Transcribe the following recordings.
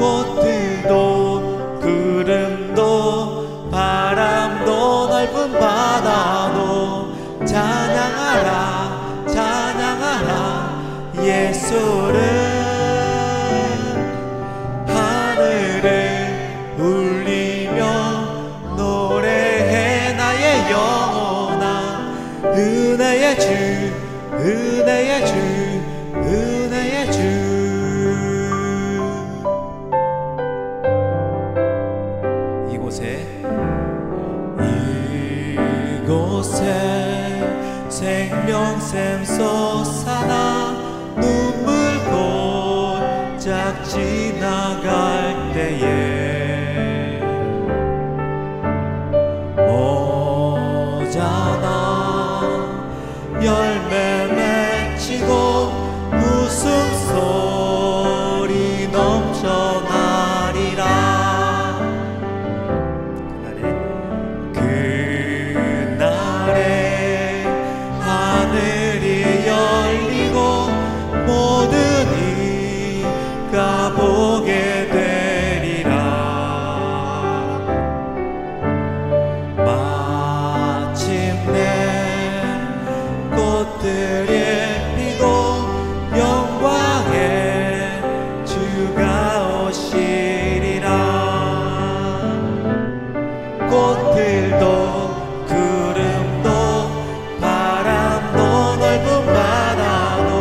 꽃들도 구름도 바람도 넓은 바다도 찬양하라 찬양하라 예수를. 하늘을 울리며 노래해 나의 영혼아. 은혜의 주 은혜의 주 은혜의 주. 이곳에 생명샘 솟아나 눈물 곧작 지나갈 때에 모자나 열매 맺히고 웃음소리 넘쳐나리라. 보게 되리라. 마침내 꽃들이 피고 영광의 주가 오시리라. 꽃들도 구름도 바람도 넓은 바다도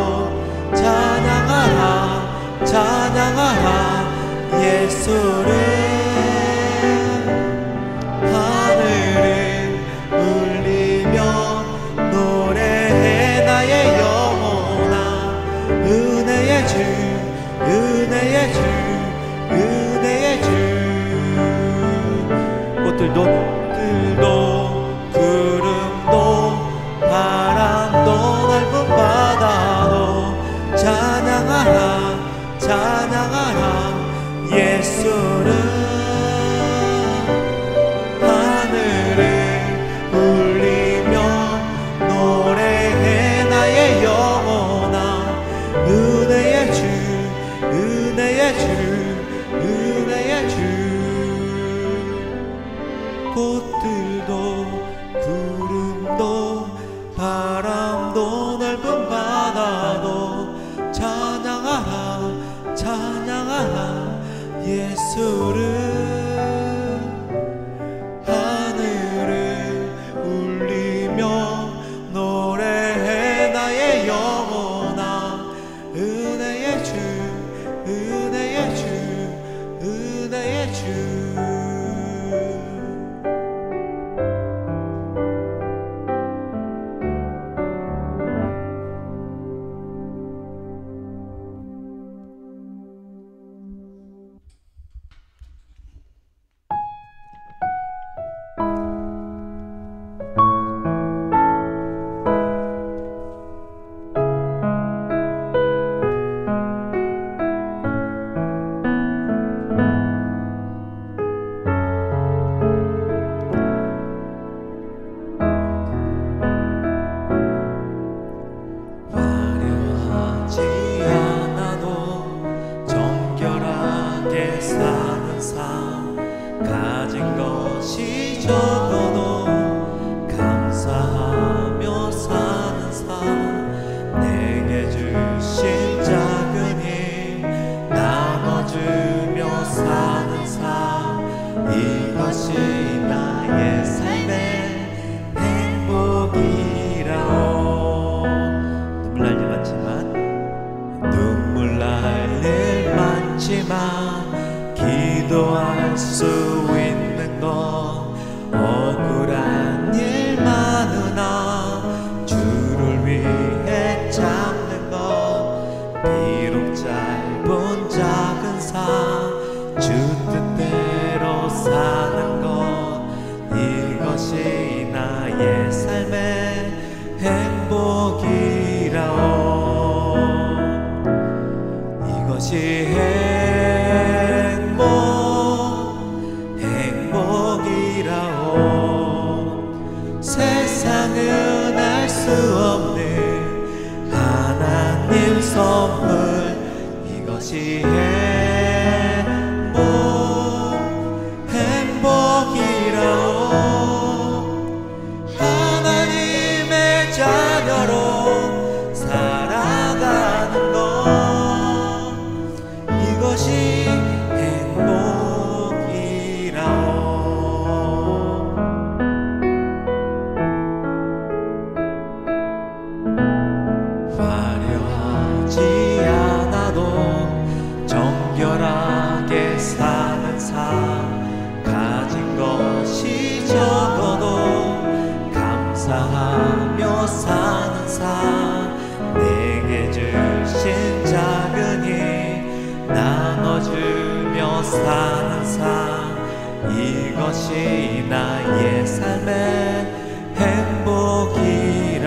찬양하라 찬양하라 예수를. 하늘을 울리며 노래해 나의 영혼아. 은혜의 주 은혜의 주 은혜의 주. 꽃들도 구름도 바람도 넓은 바다도 찬양하라 찬양하라 예수를. 하늘을 울리며 노래해 나의 영혼아. 은혜의 주 은혜의 주 은혜의 주. 꽃들도 구름도 바람도 넓은 바다도 찬양하라 찬양하라 예수를. 하늘을 울리며 노래해 나의 영혼아. 은혜의 주 은혜의 주 은혜의 주. 기도할 수 있는 건 억울한 일 많으나 주를 위해 참는 것. 비록 짧은 작은 삶 주 뜻대로 사는 것. 이것이 나의 삶의 행복이라오. 이것이 행복이라오. 세상은 알 수 없는 하나님 선물. 이것이 사는 삶 가진 것이 적어도 감사하며 사는 삶 내게 주신 작은 힘 나눠주며 사는 삶 이것이 나의 삶의 행복이라오.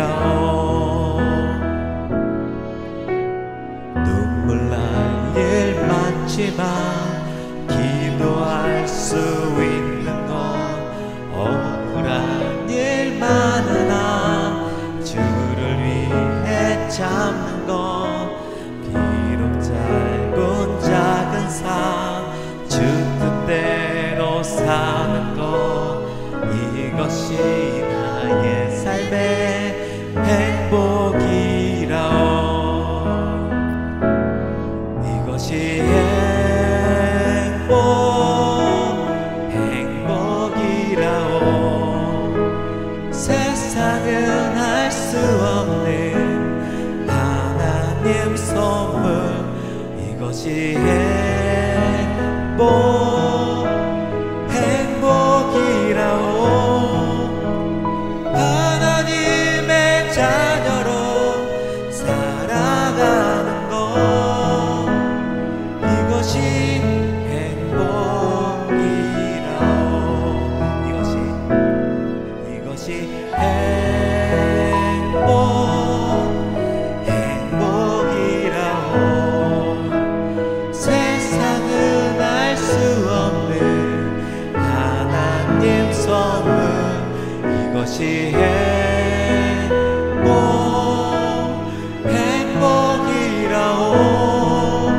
눈물 날 일 많지만 기도할 수 있는 건 억울한 일 많으나 주를 위해 참는 건 비록 짧은 작은 삶 주 뜻대로 사는 것 이것이 나의 삶의 행복이라오. 이것이 행복이라오. 세상은 알 수 없는 하나님 선물 이것이 행복이라오. 하나님의 자녀로 살아가는 것 이것이 행복이라오. 이것이 행복이라오. 세상은 알 수 없는 하나님 선물 이것이 행복이라오.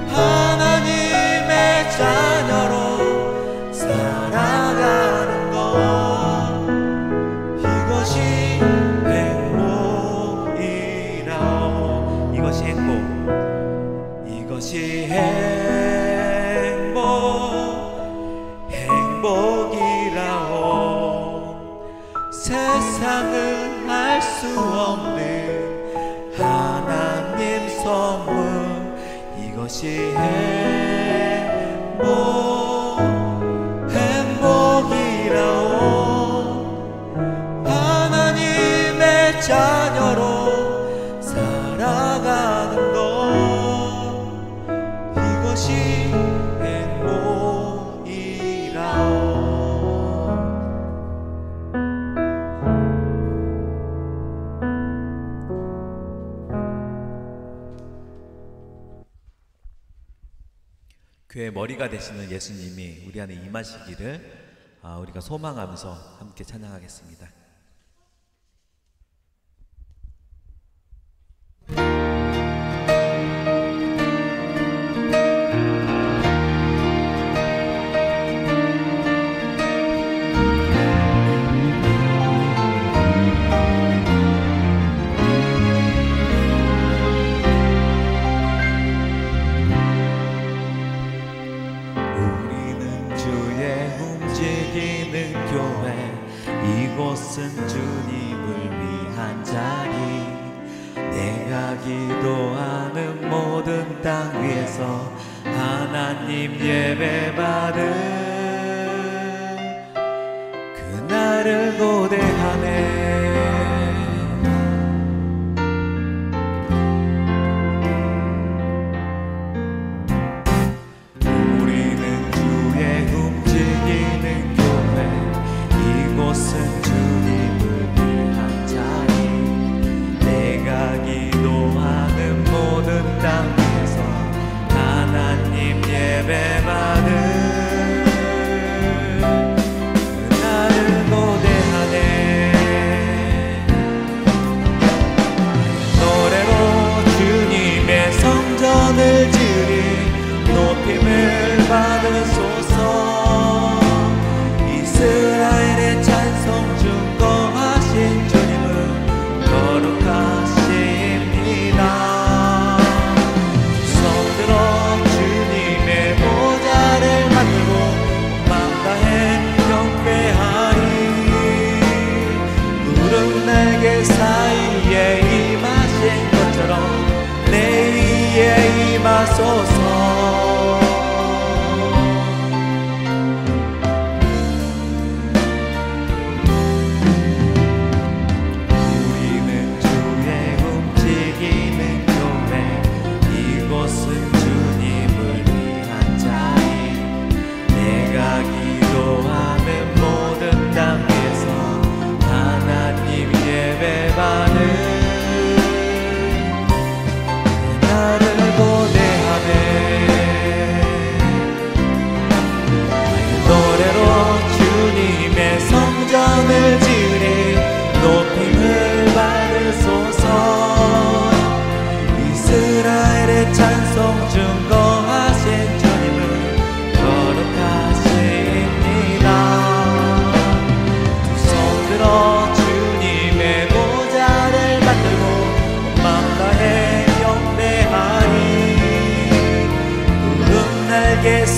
하나님의 자녀로 살아가는 것 이것이 행복이라오. 이것이 행복이라오. 세상은 알 수 없는 하나님 선물 이것이 행복이라오. 하나님의 자녀로 살아가는 것 이것이 행복이라오. 교회 머리가 되시는 예수님이 우리 안에 임하시기를 우리가 소망하면서 함께 찬양하겠습니다. 이곳은 주님을 위한 자리 내가 기도하는 모든 땅 위에서 하나님 예배받은 그날을 고대하네. 우리는 주의 움직이는 교회 이곳은 주님을 위한 자리 내가 기도하는 모든 땅 위에서 하나님 예배받은 그날을 고대하네. 노래로 주님의 성전을 지으리 높임을 받으소서. 이스라엘의 찬송 중 거하신 주님은 거룩하십니다. 손 들어 주님의 보좌를 만들고 만다해 경배하리. 구름 날개 사이에 임하신 것처럼 내 위에 임하소서.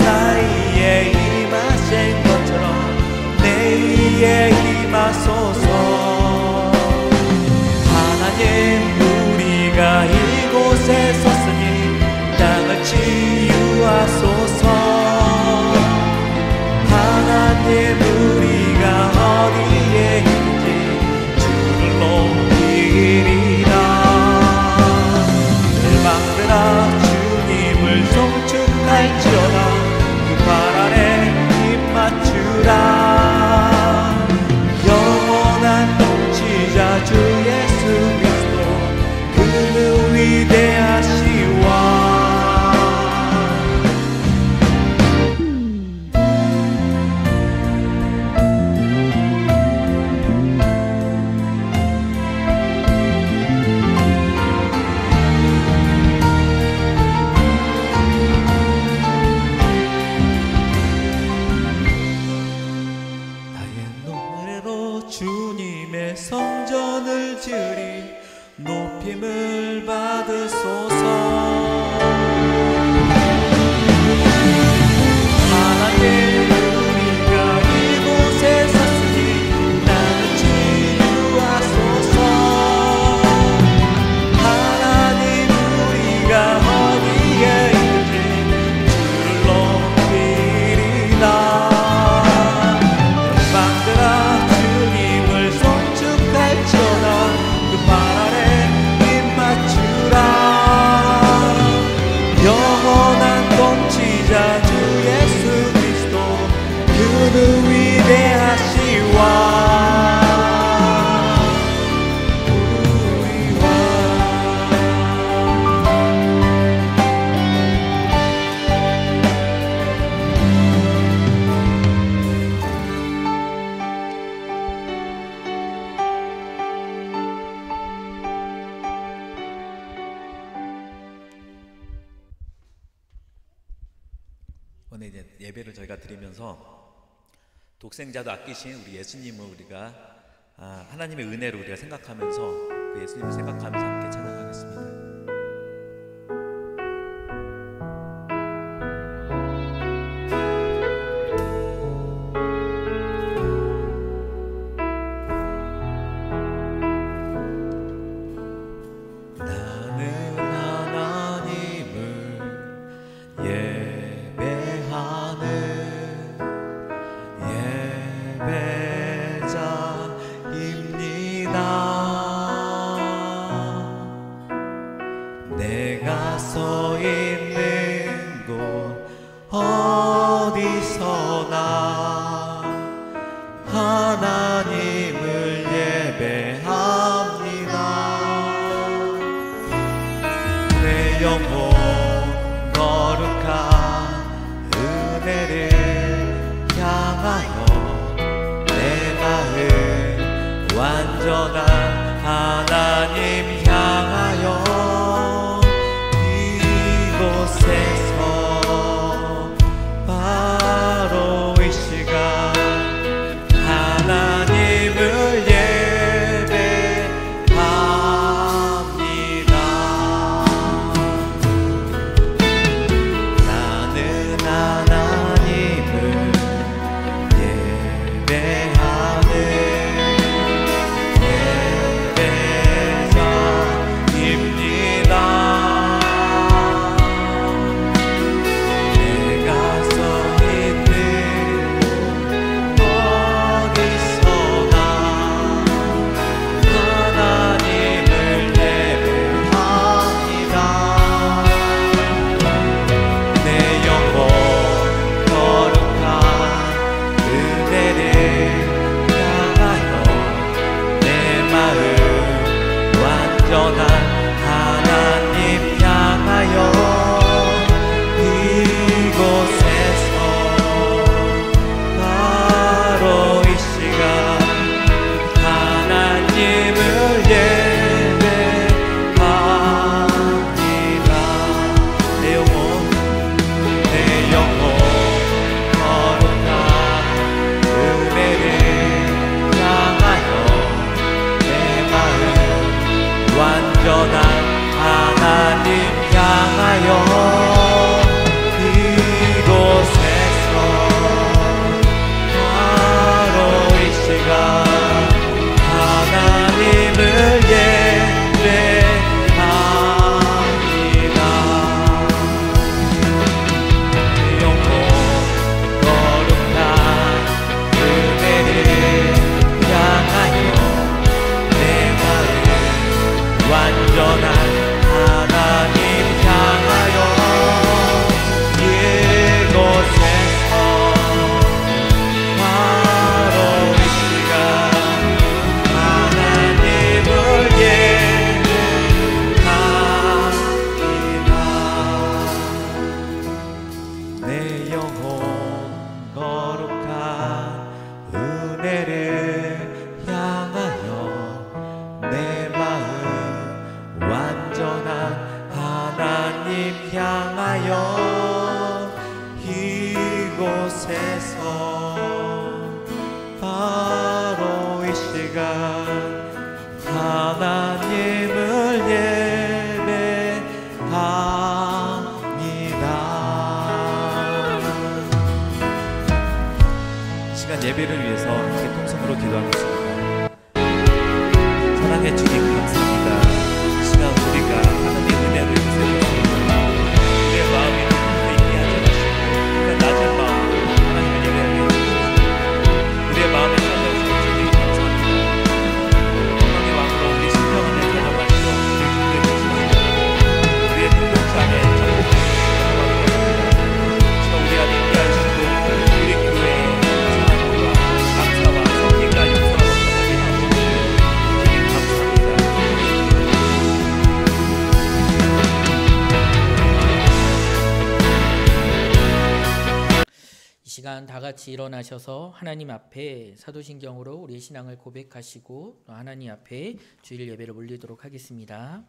사이에 임하신 것처럼 내 위에 임하소서. 하나님, 우리가 이곳에 섰으니 땅을 치유하소서. 하나님, 우리가 어디에 있는지 주를 높이리라. 열방들아, 주님을 송축할지어다. 그 발 아래 입 맞추라. 영원한 통치자 주 예수 그리스도, 그는 위대하시와. 주님의 성전을 지으리 높임을 받으소서. 하나님, 우리가 이곳에 섰으니 나를 치유하소서. 하나님, 우리가 어디에 있는지 주를 높이리라. 열방들아, 그 발 아래 입 맞추라. 영원한 통치자 주 예수 그리스도, 그는 위대하시와. 오늘 이제 예배를 저희가 드리면서 독생자도 아끼신 우리 예수님을 우리가 하나님의 은혜로 우리가 생각하면서 그 예수님을 생각하면서 함께 찬양하겠습니다. 내가 서 있는 곳 어디서나 하나님을 예배합니다. 내 영혼 거룩한 은혜를 향하여 내 마음 완전한 하나님 향하여 이곳에서 바로 이 시간 하나님을 예배합니다. 나는 하나님을 예배하는 영혼 거룩한 은혜를 향하여 내 마음 완전한 하나님 향하여 이곳에서 바로 이 시간 하나님을 예배합니다. 시간 예배를 위해서 함께 통성으로 기도하겠습니다. 사랑해 주님 감사합니다. 이 시간 우리가 하나님의 은혜를 요새롭습니다. 우리의 마음이 높은 데 있게 하지 마시고 우리가 낮은 마음으로 하나님을 예배하게 해주시옵소서. 우리의 마음에 찾아오신 주님 감사합니다. 영광의 왕으로 우리 심령 안에 찾아가시고 우리 주님의 계시옵소서. 우리의 공동체 안에 찾아오시고 우리 안에 있게 하시고 우리 교회의 사랑과 감사와 성기가 용서가 넘쳐나게 하옵소서. 주님 감사합니다. 이 시간 다 같이 일어나셔서 하나님 앞에 사도신경으로 우리의 신앙을 고백하시고 또 하나님 앞에 주일 예배를 올리도록 하겠습니다.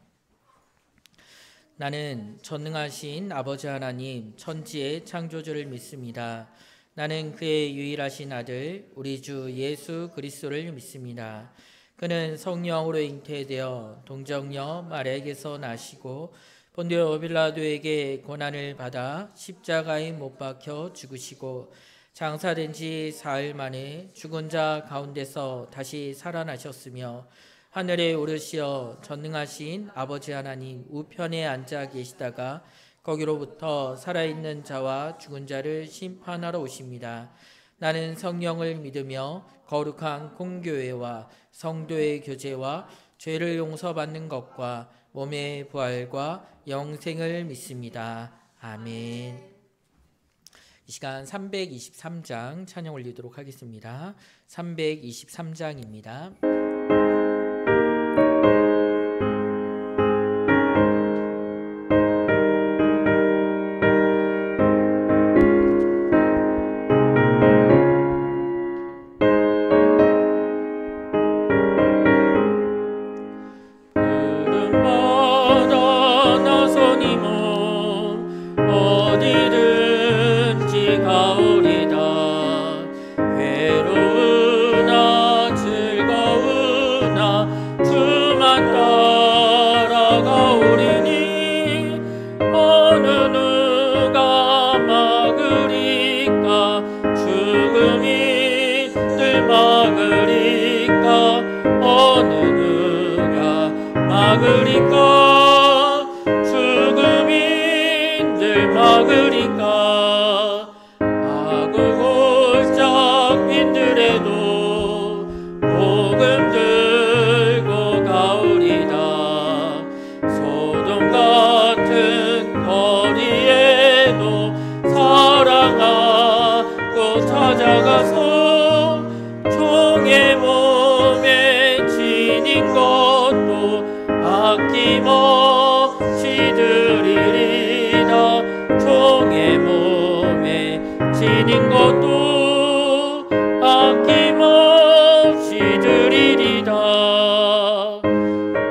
나는 전능하신 아버지 하나님 천지의 창조주를 믿습니다. 나는 그의 유일하신 아들 우리 주 예수 그리스도를 믿습니다. 그는 성령으로 잉태되어 동정녀 마리아에게서 나시고 본디오 빌라도에게 고난을 받아 십자가에 못 박혀 죽으시고 장사된 지 사흘 만에 죽은 자 가운데서 다시 살아나셨으며 하늘에 오르시어 전능하신 아버지 하나님 우편에 앉아 계시다가 거기로부터 살아있는 자와 죽은 자를 심판하러 오십니다. 나는 성령을 믿으며 거룩한 공교회와 성도의 교제와 죄를 용서받는 것과 몸의 부활과 영생을 믿습니다. 아멘. 이 시간 323장 찬양 올리도록 하겠습니다. 323장입니다.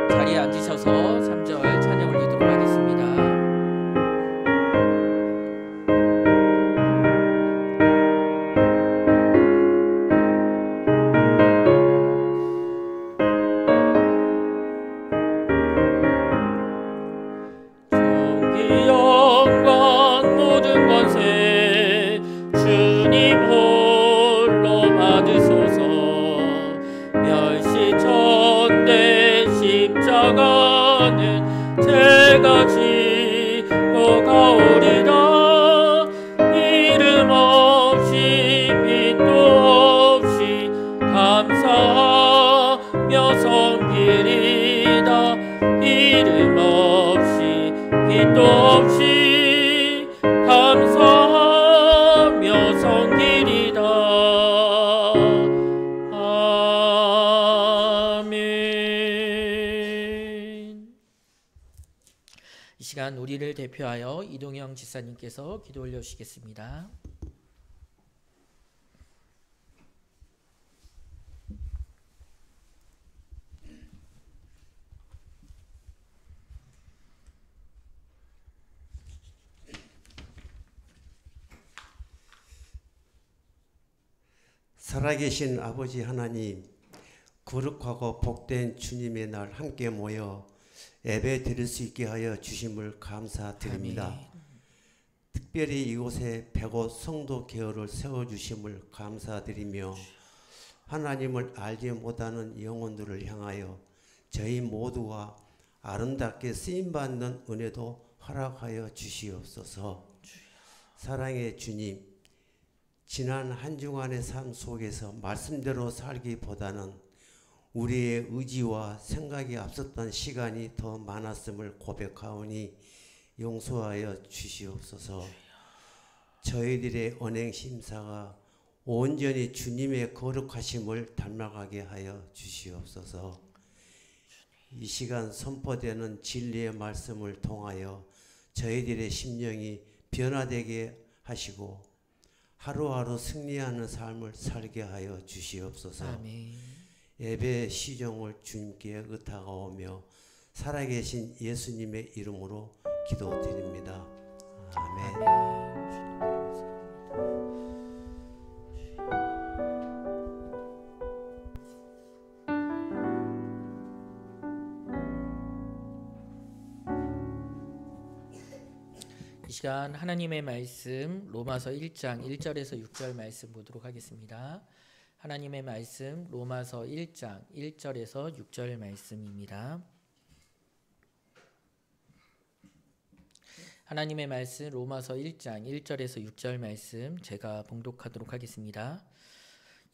자리에 앉으셔서 3절 찬양 올리도록 하겠습니다. 존귀 영광 모든 권세 주님 우리를 대표하여 이동영 지사님께서 기도 올려주시겠습니다. 살아계신 아버지 하나님, 거룩하고 복된 주님의 날 함께 모여 예배 드릴 수 있게 하여 주심을 감사드립니다. 아멘. 특별히 이곳에 100곳 성도 계열을 세워주심을 감사드리며 하나님을 알지 못하는 영혼들을 향하여 저희 모두가 아름답게 쓰임받는 은혜도 허락하여 주시옵소서. 사랑의 주님, 지난 한 주간의 삶 속에서 말씀대로 살기보다는 우리의 의지와 생각이 앞섰던 시간이 더 많았음을 고백하오니 용서하여 주시옵소서. 저희들의 언행 심사가 온전히 주님의 거룩하심을 닮아가게 하여 주시옵소서. 이 시간 선포되는 진리의 말씀을 통하여 저희들의 심령이 변화되게 하시고 하루하루 승리하는 삶을 살게 하여 주시옵소서. 아멘. 예배의 시종을 주님께 의탁하오며 살아계신 예수님의 이름으로 기도드립니다. 아멘. 이 시간 하나님의 말씀 로마서 1장 1절에서 6절 말씀 보도록 하겠습니다. 하나님의 말씀 로마서 1장 1절에서 6절 말씀입니다. 하나님의 말씀 로마서 1장 1절에서 6절 말씀 제가 봉독하도록 하겠습니다.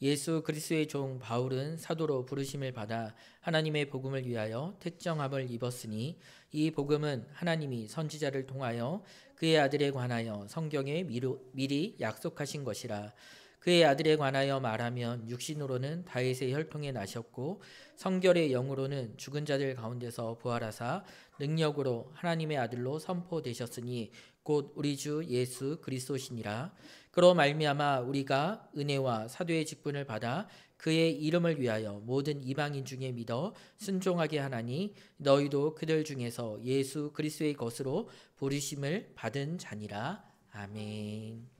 예수 그리스도의 종 바울은 사도로 부르심을 받아 하나님의 복음을 위하여 택정함을 입었으니 이 복음은 하나님이 선지자를 통하여 그의 아들에 관하여 성경에 미리 약속하신 것이라. 그의 아들에 관하여 말하면 육신으로는 다윗의 혈통에 나셨고 성결의 영으로는 죽은 자들 가운데서 부활하사 능력으로 하나님의 아들로 선포되셨으니 곧 우리 주 예수 그리스도시니라. 그로 말미암아 우리가 은혜와 사도의 직분을 받아 그의 이름을 위하여 모든 이방인 중에 믿어 순종하게 하나니 너희도 그들 중에서 예수 그리스도의 것으로 부르심을 받은 자니라. 아멘.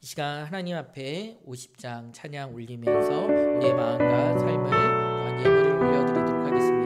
이 시간 하나님 앞에 50장 찬양 올리면서 우리의 마음과 삶을 또한 예물을 올려드리도록 하겠습니다.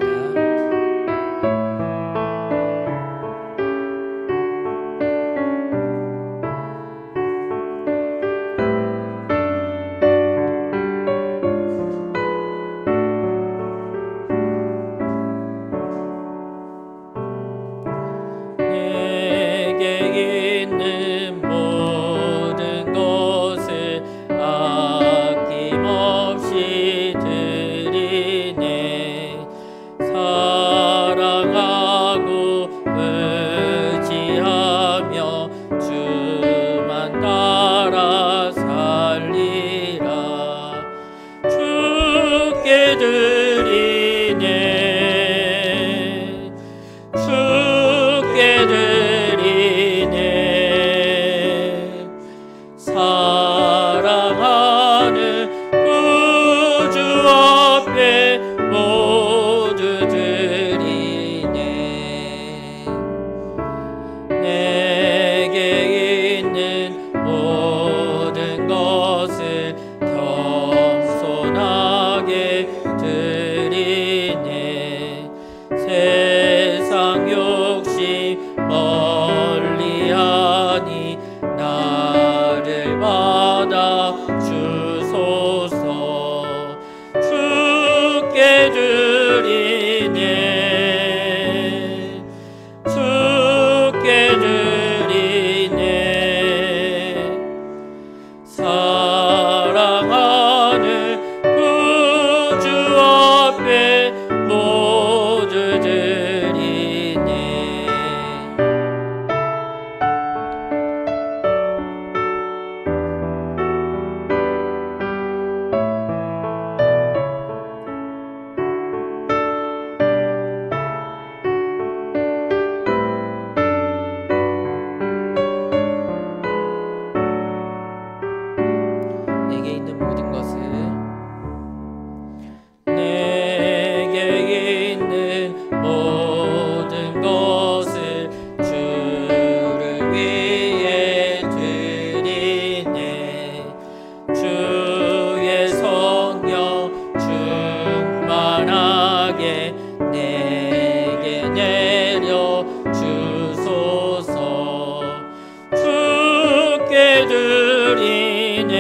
드리네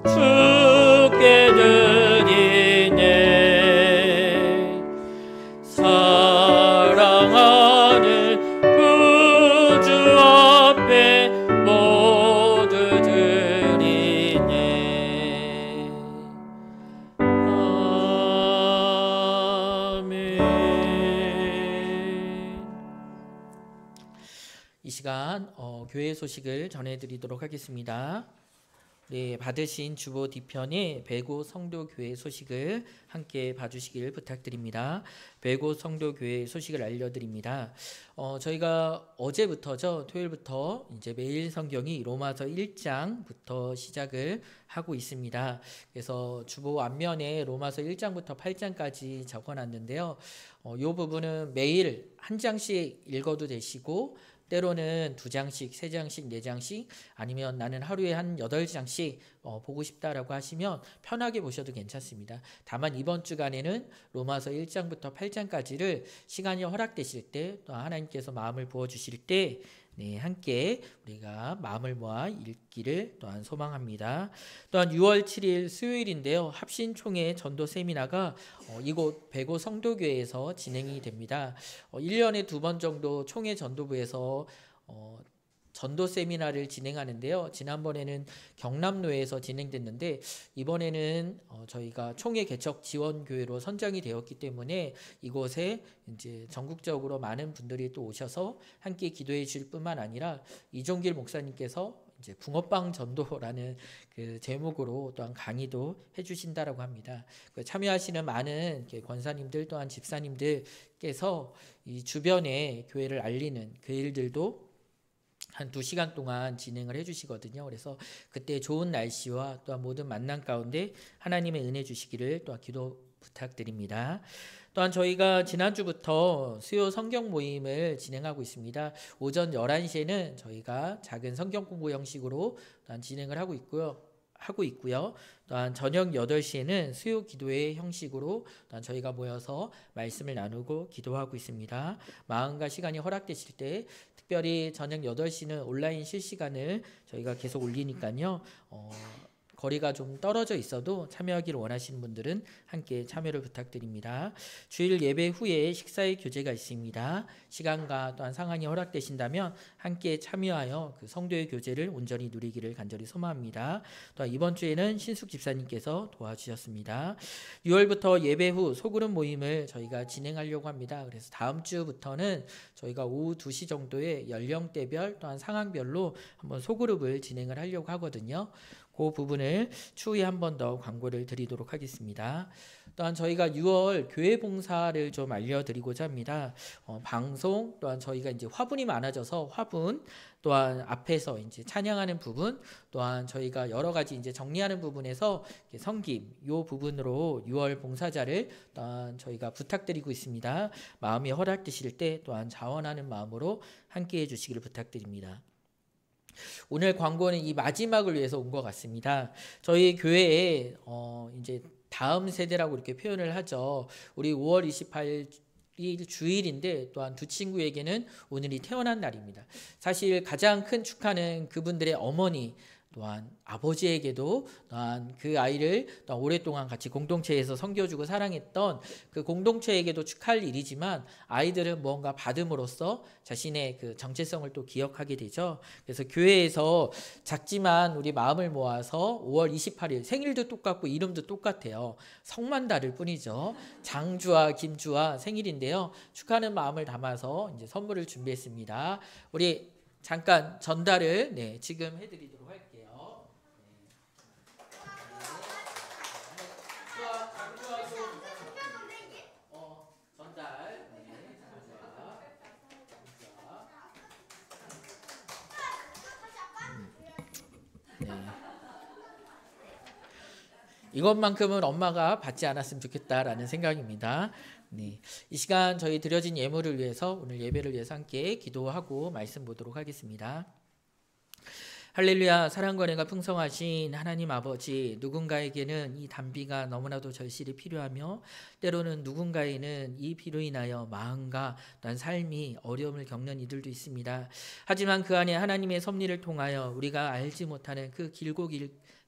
주께 드리네 사랑하는 구주 앞에 모두 드리네. 아멘. 이 시간 교회 소식을 전해드리도록 하겠습니다. 네, 받으신 주보 뒤편에 배고 성도교회 소식을 함께 봐주시길 부탁드립니다. 배고 성도교회 소식을 알려드립니다. 저희가 어제부터죠, 토요일부터 이제 매일 성경이 로마서 1장부터 시작을 하고 있습니다. 그래서 주보 앞면에 로마서 1장부터 8장까지 적어놨는데요. 이 부분은 매일 한 장씩 읽어도 되시고 때로는 2장씩, 3장씩, 4장씩 아니면 나는 하루에 한 8장씩 보고 싶다라고 하시면 편하게 보셔도 괜찮습니다. 다만 이번 주간에는 로마서 1장부터 8장까지를 시간이 허락되실 때 또 하나님께서 마음을 부어주실 때 함께 우리가 마음을 모아 읽기를 또한 소망합니다. 또한 6월 7일 수요일인데요. 합신총회 전도 세미나가 이곳 배고 성도교회에서 진행이 됩니다. 1년에 2번 정도 총회 전도부에서 전도 세미나를 진행하는데요. 지난번에는 경남로에서 진행됐는데 이번에는 저희가 총회 개척 지원 교회로 선정이 되었기 때문에 이곳에 이제 전국적으로 많은 분들이 또 오셔서 함께 기도해 주실 뿐만 아니라 이종길 목사님께서 이제 붕어빵 전도라는 그 제목으로 또한 강의도 해주신다라고 합니다. 참여하시는 많은 권사님들 또한 집사님들께서 이 주변에 교회를 알리는 그 일들도 한 2시간 동안 진행을 해주시거든요. 그래서 그때 좋은 날씨와 또한 모든 만남 가운데 하나님의 은혜 주시기를 또한 기도 부탁드립니다. 또한 저희가 지난주부터 수요 성경 모임을 진행하고 있습니다. 오전 11시에는 저희가 작은 성경 공부 형식으로 또한 진행을 하고 있고요. 또한 저녁 8시에는 수요 기도회 형식으로 또한 저희가 모여서 말씀을 나누고 기도하고 있습니다. 마음과 시간이 허락되실 때 특별히 저녁 8시는 온라인 실시간을 저희가 계속 올리니까요. 거리가 좀 떨어져 있어도 참여하기를 원하시는 분들은 함께 참여를 부탁드립니다. 주일 예배 후에 식사의 교제가 있습니다. 시간과 또한 상황이 허락되신다면 함께 참여하여 그 성도의 교제를 온전히 누리기를 간절히 소망합니다. 또한 이번 주에는 신숙 집사님께서 도와주셨습니다. 6월부터 예배 후 소그룹 모임을 저희가 진행하려고 합니다. 그래서 다음 주부터는 저희가 오후 2시 정도에 연령대별 또한 상황별로 한번 소그룹을 진행을 하려고 하거든요. 그 부분을 추후에 한 번 더 광고를 드리도록 하겠습니다. 또한 저희가 6월 교회 봉사를 좀 알려드리고자 합니다. 방송 또한 저희가 이제 화분이 많아져서 화분 또한 앞에서 이제 찬양하는 부분 또한 저희가 여러 가지 이제 정리하는 부분에서 섬김 요 부분으로 6월 봉사자를 또한 저희가 부탁드리고 있습니다. 마음이 허락되실 때 또한 자원하는 마음으로 함께해 주시기를 부탁드립니다. 오늘 광고는 이 마지막을 위해서 온 것 같습니다. 저희 교회에 이제 다음 세대라고 이렇게 표현을 하죠. 우리 5월 28일 주일인데 또한 두 친구에게는 오늘이 태어난 날입니다. 사실 가장 큰 축하는 그분들의 어머니 또한 아버지에게도 또한 그 아이를 또한 오랫동안 같이 공동체에서 섬겨주고 사랑했던 그 공동체에게도 축하할 일이지만 아이들은 무언가 받음으로써 자신의 그 정체성을 또 기억하게 되죠. 그래서 교회에서 작지만 우리 마음을 모아서 5월 28일 생일도 똑같고 이름도 똑같아요. 성만 다를 뿐이죠. 장주와 김주와 생일인데요. 축하하는 마음을 담아서 이제 선물을 준비했습니다. 우리 잠깐 전달을 지금 해드리도록 할게요. 이것만큼은 엄마가 받지 않았으면 좋겠다라는 생각입니다. 이 시간 저희 드려진 예물을 위해서 오늘 예배를 위해서 함께 기도하고 말씀 보도록 하겠습니다. 할렐루야. 사랑과 은혜가 풍성하신 하나님 아버지, 누군가에게는 이 단비가 너무나도 절실히 필요하며 때로는 누군가에는 이 비로 인하여 마음과 또한 삶이 어려움을 겪는 이들도 있습니다. 하지만 그 안에 하나님의 섭리를 통하여 우리가 알지 못하는 그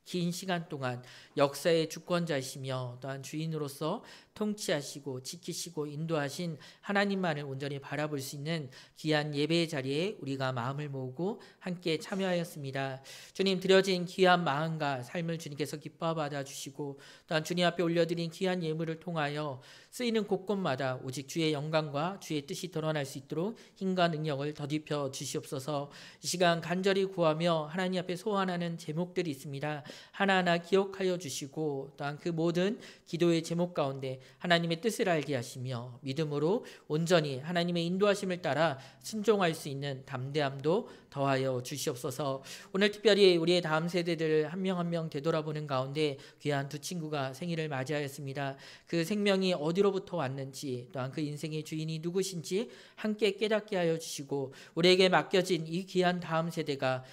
긴 시간 동안 역사의 주권자이시며 또한 주인으로서 통치하시고 지키시고 인도하신 하나님만을 온전히 바라볼 수 있는 귀한 예배의 자리에 우리가 마음을 모으고 함께 참여하였습니다. 주님, 드려진 귀한 마음과 삶을 주님께서 기뻐 받아주시고 또한 주님 앞에 올려드린 귀한 예물을 통하여 쓰이는 곳곳마다 오직 주의 영광과 주의 뜻이 드러날 수 있도록 힘과 능력을 더딥혀 주시옵소서. 이 시간 간절히 구하며 하나님 앞에 소원하는 제목들이 있습니다. 하나하나 기억하여 주시고 또한 그 모든 기도의 제목 가운데 하나님의 뜻을 알게 하시며 믿음으로 온전히 하나님의 인도하심을 따라 순종할 수 있는 담대함도 더하여 주시옵소서. 오늘 특별히 우리의 다음 세대들을 한 명 한 명 되돌아보는 가운데 귀한 두 친구가 생일을 맞이하였습니다. 그 생명이 어디로부터 왔는지 또한 그 인생의 주인이 누구신지 함께 깨닫게 하여 주시고 우리에게 맡겨진 이 귀한 다음 세대가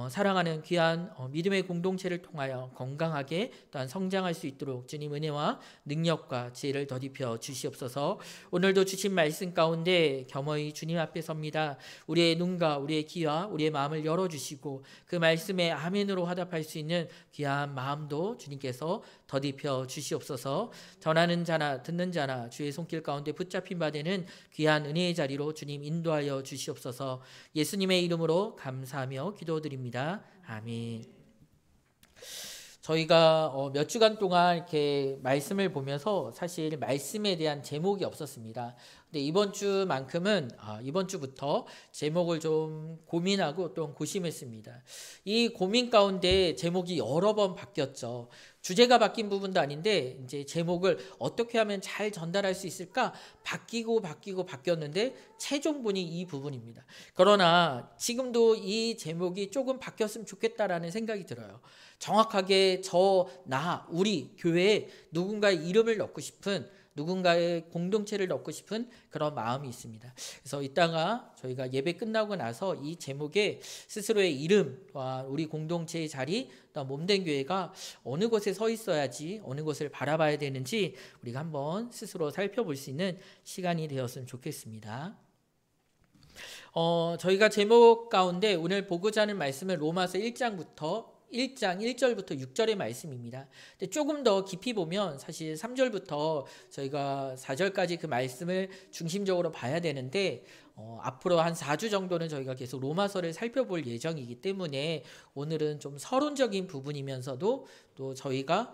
사랑하는 귀한 믿음의 공동체를 통하여 건강하게 또한 성장할 수 있도록 주님 은혜와 능력과 지혜를 더딥혀 주시옵소서. 오늘도 주신 말씀 가운데 겸허히 주님 앞에 섭니다. 우리의 눈과 우리의 귀와 우리의 마음을 열어주시고 그 말씀에 아멘으로 화답할 수 있는 귀한 마음도 주님께서 더딥혀 주시옵소서. 전하는 자나 듣는 자나 주의 손길 가운데 붙잡힌 바 되는 귀한 은혜의 자리로 주님 인도하여 주시옵소서. 예수님의 이름으로 감사하며 기도드립니다. 아멘. 저희가 몇 주간 동안 이렇게 말씀을 보면서 사실 말씀에 대한 제목이 없었습니다. 근데 이번 주부터 제목을 좀 고민하고 또 고심했습니다. 이 고민 가운데 제목이 여러 번 바뀌었죠. 주제가 바뀐 부분도 아닌데 이제 제목을 어떻게 하면 잘 전달할 수 있을까 바뀌고 바뀌었는데 최종본이 이 부분입니다. 그러나 지금도 이 제목이 조금 바뀌었으면 좋겠다라는 생각이 들어요. 정확하게 우리 교회에 누군가의 이름을 넣고 싶은, 누군가의 공동체를 넣고 싶은 그런 마음이 있습니다. 그래서 이따가 저희가 예배 끝나고 나서 이 제목에 스스로의 이름, 또한 우리 공동체의 자리, 또 몸된 교회가 어느 곳에 서 있어야지, 어느 곳을 바라봐야 되는지 우리가 한번 스스로 살펴볼 수 있는 시간이 되었으면 좋겠습니다. 저희가 제목 가운데 오늘 보고자 하는 말씀은 로마서 1장 1절부터 6절의 말씀입니다. 근데 조금 더 깊이 보면 사실 3절부터 저희가 4절까지 그 말씀을 중심적으로 봐야 되는데 앞으로 한 4주 정도는 저희가 계속 로마서를 살펴볼 예정이기 때문에 오늘은 좀 서론적인 부분이면서도 또 저희가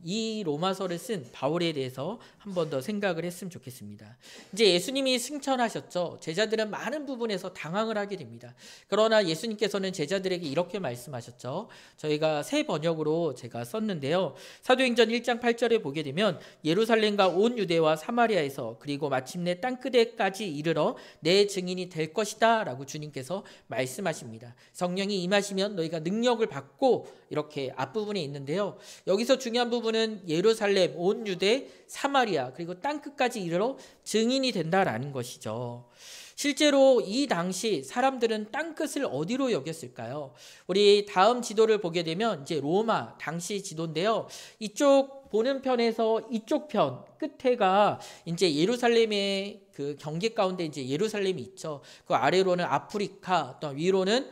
이 로마서를 쓴 바울에 대해서 한 번 더 생각을 했으면 좋겠습니다. 이제 예수님이 승천하셨죠. 제자들은 많은 부분에서 당황을 하게 됩니다. 그러나 예수님께서는 제자들에게 이렇게 말씀하셨죠. 저희가 새 번역으로 제가 썼는데요. 사도행전 1장 8절에 보게 되면 예루살렘과 온 유대와 사마리아에서 그리고 마침내 땅끝에까지 이르러 내 증인이 될 것이다 라고 주님께서 말씀하십니다. 성령이 임하시면 너희가 능력을 받고, 이렇게 앞부분에 있는데요. 여기서 중요한 부분은 예루살렘, 온 유대, 사마리아 그리고 땅끝까지 이르러 증인이 된다라는 것이죠. 실제로 이 당시 사람들은 땅끝을 어디로 여겼을까요? 우리 다음 지도를 보게 되면 이제 로마 당시 지도인데요. 이쪽 보는 편에서 이쪽 편 끝에가 이제 예루살렘의 그 경계 가운데 이제 예루살렘이 있죠. 그 아래로는 아프리카, 또 위로는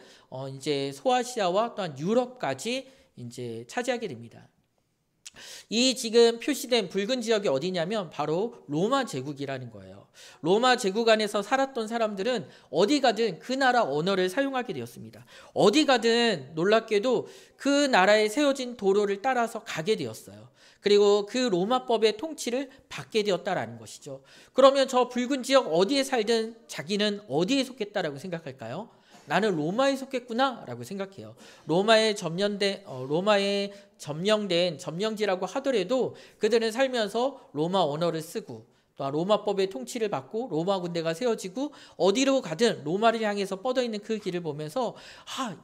이제 소아시아와 또한 유럽까지 이제 차지하게 됩니다. 이 지금 표시된 붉은 지역이 어디냐면 바로 로마 제국이라는 거예요. 로마 제국 안에서 살았던 사람들은 어디 가든 그 나라 언어를 사용하게 되었습니다. 어디 가든 놀랍게도 그 나라에 세워진 도로를 따라서 가게 되었어요. 그리고 그 로마법의 통치를 받게 되었다라는 것이죠. 그러면 저 붉은 지역 어디에 살든 자기는 어디에 속했다라고 생각할까요? 나는 로마에 속했구나 라고 생각해요. 로마에 점령된 점령지라고 하더라도 그들은 살면서 로마 언어를 쓰고 또 로마법의 통치를 받고 로마 군대가 세워지고 어디로 가든 로마를 향해서 뻗어있는 그 길을 보면서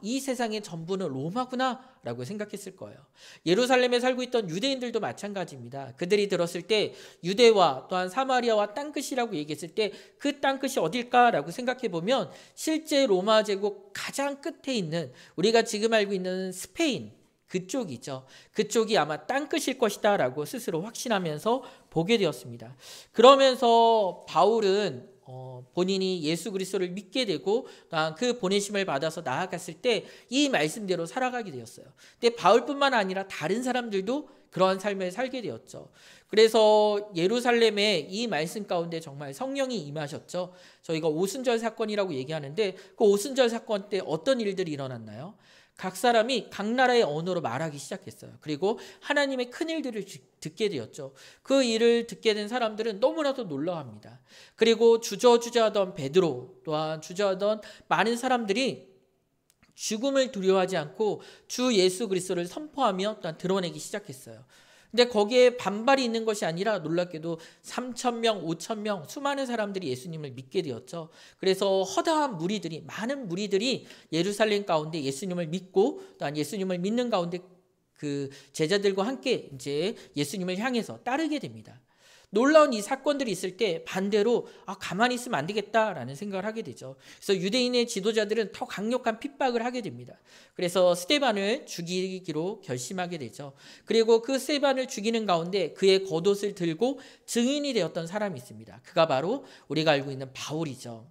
이 세상의 전부는 로마구나 라고 생각했을 거예요. 예루살렘에 살고 있던 유대인들도 마찬가지입니다. 그들이 들었을 때 유대와 또한 사마리아와 땅끝이라고 얘기했을 때 그 땅끝이 어딜까라고 생각해 보면 실제 로마 제국 가장 끝에 있는 우리가 지금 알고 있는 스페인 그쪽이죠. 그쪽이 아마 땅끝일 것이다 라고 스스로 확신하면서 보게 되었습니다. 그러면서 바울은 본인이 예수 그리스도를 믿게 되고 그 보내심을 받아서 나아갔을 때 이 말씀대로 살아가게 되었어요. 근데 바울뿐만 아니라 다른 사람들도 그러한 삶을 살게 되었죠. 그래서 예루살렘에 이 말씀 가운데 정말 성령이 임하셨죠. 저희가 오순절 사건이라고 얘기하는데 그 오순절 사건 때 어떤 일들이 일어났나요? 각 사람이 각 나라의 언어로 말하기 시작했어요. 그리고 하나님의 큰 일들을 듣게 되었죠. 그 일을 듣게 된 사람들은 너무나도 놀라워합니다. 그리고 주저주저하던 베드로 또한 주저하던 많은 사람들이 죽음을 두려워하지 않고 주 예수 그리스도를 선포하며 또한 드러내기 시작했어요. 근데 거기에 반발이 있는 것이 아니라 놀랍게도 3,000명, 5,000명 수많은 사람들이 예수님을 믿게 되었죠. 그래서 허다한 무리들이 많은 무리들이 예루살렘 가운데 예수님을 믿고 또한 예수님을 믿는 가운데 그 제자들과 함께 이제 예수님을 향해서 따르게 됩니다. 놀라운 이 사건들이 있을 때 반대로 가만히 있으면 안 되겠다라는 생각을 하게 되죠. 그래서 유대인의 지도자들은 더 강력한 핍박을 하게 됩니다. 그래서 스데반을 죽이기로 결심하게 되죠. 그리고 그 스데반을 죽이는 가운데 그의 겉옷을 들고 증인이 되었던 사람이 있습니다. 그가 바로 우리가 알고 있는 바울이죠.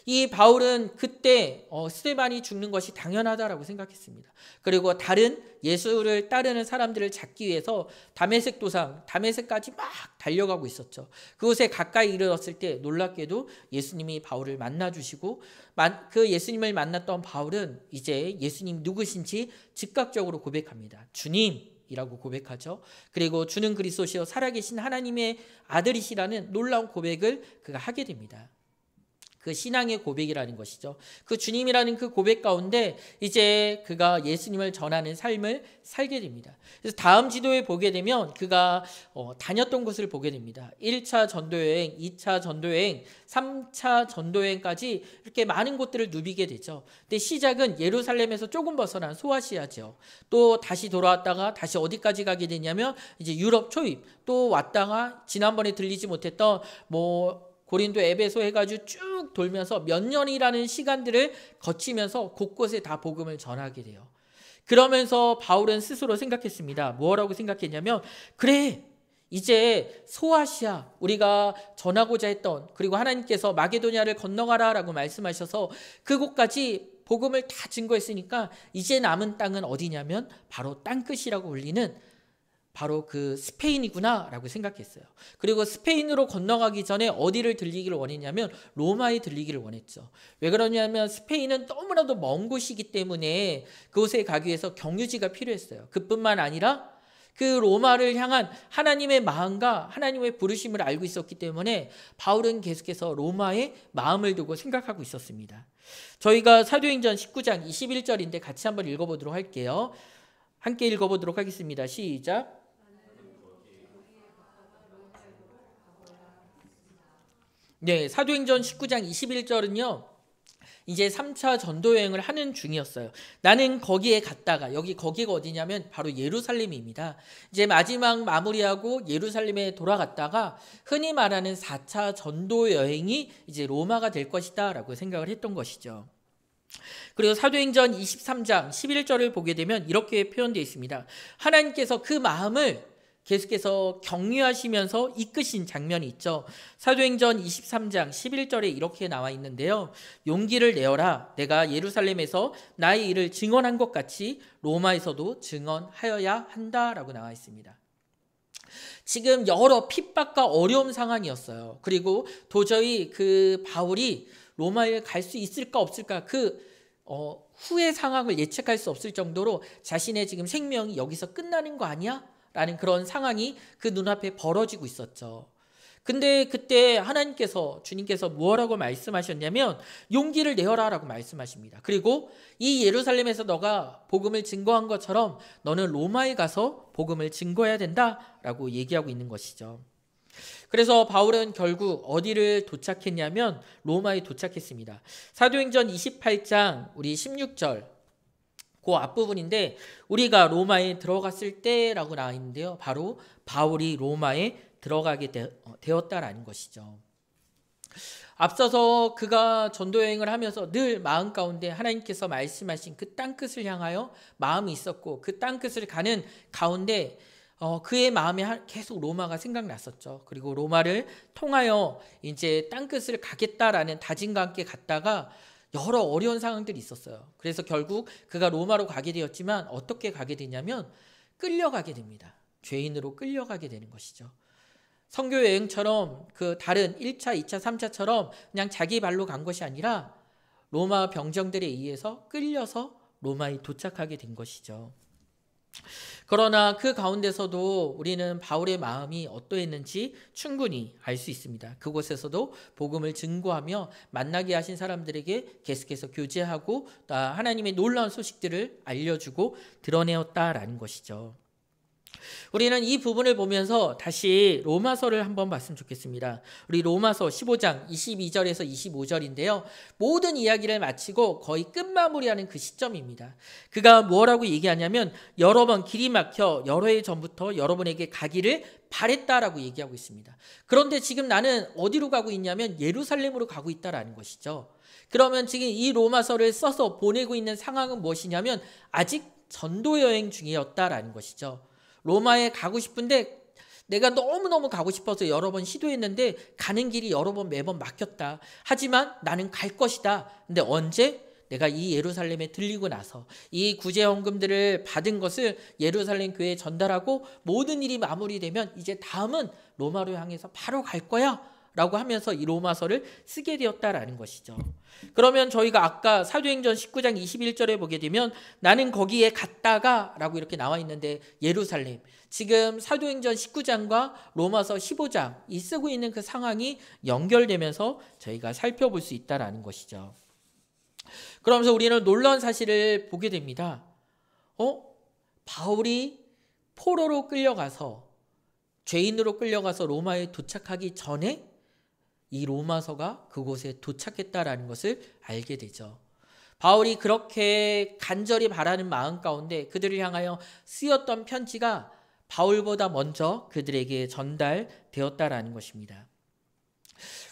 이 바울은 그때 스데반이 죽는 것이 당연하다라고 생각했습니다. 그리고 다른 예수를 따르는 사람들을 잡기 위해서 다메섹 도상, 다메섹까지 막 달려가고 있었죠. 그곳에 가까이 이르렀을 때 놀랍게도 예수님이 바울을 만나주시고 그 예수님을 만났던 바울은 이제 예수님 누구신지 즉각적으로 고백합니다. 주님! 이라고 고백하죠. 그리고 주는 그리스도시요 살아계신 하나님의 아들이시라는 놀라운 고백을 그가 하게 됩니다. 그 신앙의 고백이라는 것이죠. 그 주님이라는 그 고백 가운데 이제 그가 예수님을 전하는 삶을 살게 됩니다. 그래서 다음 지도에 보게 되면 그가 다녔던 곳을 보게 됩니다. 1차 전도여행, 2차 전도여행, 3차 전도여행까지 이렇게 많은 곳들을 누비게 되죠. 근데 시작은 예루살렘에서 조금 벗어난 소아시아죠. 또 다시 돌아왔다가 다시 어디까지 가게 되냐면 이제 유럽 초입, 또 왔다가 지난번에 들리지 못했던 고린도 에베소 해가지고 쭉 돌면서 몇 년이라는 시간들을 거치면서 곳곳에 다 복음을 전하게 돼요. 그러면서 바울은 스스로 생각했습니다. 뭐라고 생각했냐면 그래 이제 소아시아 우리가 전하고자 했던 그리고 하나님께서 마게도냐를 건너가라 라고 말씀하셔서 그곳까지 복음을 다 증거했으니까 이제 남은 땅은 어디냐면 바로 땅끝이라고 불리는 바로 그 스페인이구나 라고 생각했어요. 그리고 스페인으로 건너가기 전에 어디를 들리기를 원했냐면 로마에 들리기를 원했죠. 왜 그러냐면 스페인은 너무나도 먼 곳이기 때문에 그곳에 가기 위해서 경유지가 필요했어요. 그뿐만 아니라 그 로마를 향한 하나님의 마음과 하나님의 부르심을 알고 있었기 때문에 바울은 계속해서 로마에 마음을 두고 생각하고 있었습니다. 저희가 사도행전 19장 21절인데 같이 한번 읽어보도록 할게요. 함께 읽어보도록 하겠습니다. 시작. 네, 사도행전 19장 21절은요. 이제 3차 전도여행을 하는 중이었어요. 나는 거기에 갔다가 거기가 어디냐면 바로 예루살렘입니다. 이제 마지막 마무리하고 예루살렘에 돌아갔다가 흔히 말하는 4차 전도여행이 이제 로마가 될 것이다 라고 생각을 했던 것이죠. 그리고 사도행전 23장 11절을 보게 되면 이렇게 표현되어 있습니다. 하나님께서 그 마음을 계속해서 격려하시면서 이끄신 장면이 있죠. 사도행전 23장 11절에 이렇게 나와 있는데요. 용기를 내어라. 내가 예루살렘에서 나의 일을 증언한 것 같이 로마에서도 증언하여야 한다라고 나와 있습니다. 지금 여러 핍박과 어려움 상황이었어요. 그리고 도저히 그 바울이 로마에 갈 수 있을까 없을까 후의 상황을 예측할 수 없을 정도로 자신의 지금 생명이 여기서 끝나는 거 아니야? 라는 그런 상황이 그 눈앞에 벌어지고 있었죠. 근데 그때 주님께서 뭐라고 말씀하셨냐면 용기를 내어라 라고 말씀하십니다. 그리고 이 예루살렘에서 너가 복음을 증거한 것처럼 너는 로마에 가서 복음을 증거해야 된다 라고 얘기하고 있는 것이죠. 그래서 바울은 결국 어디를 도착했냐면 로마에 도착했습니다. 사도행전 28장 우리 16절 그 앞부분인데 우리가 로마에 들어갔을 때라고 나와 있는데요. 바로 바울이 로마에 들어가게 되었다라는 것이죠. 앞서서 그가 전도여행을 하면서 늘 마음 가운데 하나님께서 말씀하신 그 땅끝을 향하여 마음이 있었고 그 땅끝을 가는 가운데 그의 마음에 계속 로마가 생각났었죠. 그리고 로마를 통하여 이제 땅끝을 가겠다라는 다짐과 함께 갔다가 여러 어려운 상황들이 있었어요. 그래서 결국 그가 로마로 가게 되었지만 어떻게 가게 되냐면 끌려가게 됩니다. 죄인으로 끌려가게 되는 것이죠. 선교 여행처럼 그 다른 1차, 2차, 3차처럼 그냥 자기 발로 간 것이 아니라 로마 병정들에 의해서 끌려서 로마에 도착하게 된 것이죠. 그러나 그 가운데서도 우리는 바울의 마음이 어떠했는지 충분히 알 수 있습니다. 그곳에서도 복음을 증거하며 만나게 하신 사람들에게 계속해서 교제하고 하나님의 놀라운 소식들을 알려주고 드러내었다라는 것이죠. 우리는 이 부분을 보면서 다시 로마서를 한번 봤으면 좋겠습니다. 우리 로마서 15장 22절에서 25절인데요. 모든 이야기를 마치고 거의 끝마무리하는 그 시점입니다. 그가 뭐라고 얘기하냐면 여러 번 길이 막혀 여러 해 전부터 여러분에게 가기를 바랬다라고 얘기하고 있습니다. 그런데 지금 나는 어디로 가고 있냐면 예루살렘으로 가고 있다라는 것이죠. 그러면 지금 이 로마서를 써서 보내고 있는 상황은 무엇이냐면 아직 전도 여행 중이었다라는 것이죠. 로마에 가고 싶은데 내가 너무너무 가고 싶어서 여러 번 시도했는데 가는 길이 여러 번 매번 막혔다. 하지만 나는 갈 것이다. 근데 언제? 내가 이 예루살렘에 들리고 나서 이 구제헌금들을 받은 것을 예루살렘 교회에 전달하고 모든 일이 마무리되면 이제 다음은 로마로 향해서 바로 갈 거야 라고 하면서 이 로마서를 쓰게 되었다라는 것이죠. 그러면 저희가 아까 사도행전 19장 21절에 보게 되면 나는 거기에 갔다가 라고 이렇게 나와 있는데 예루살렘, 지금 사도행전 19장과 로마서 15장 이 쓰고 있는 그 상황이 연결되면서 저희가 살펴볼 수 있다라는 것이죠. 그러면서 우리는 놀라운 사실을 보게 됩니다. 바울이 포로로 끌려가서 죄인으로 끌려가서 로마에 도착하기 전에 이 로마서가 그곳에 도착했다라는 것을 알게 되죠. 바울이 그렇게 간절히 바라는 마음 가운데 그들을 향하여 쓰였던 편지가 바울보다 먼저 그들에게 전달되었다라는 것입니다.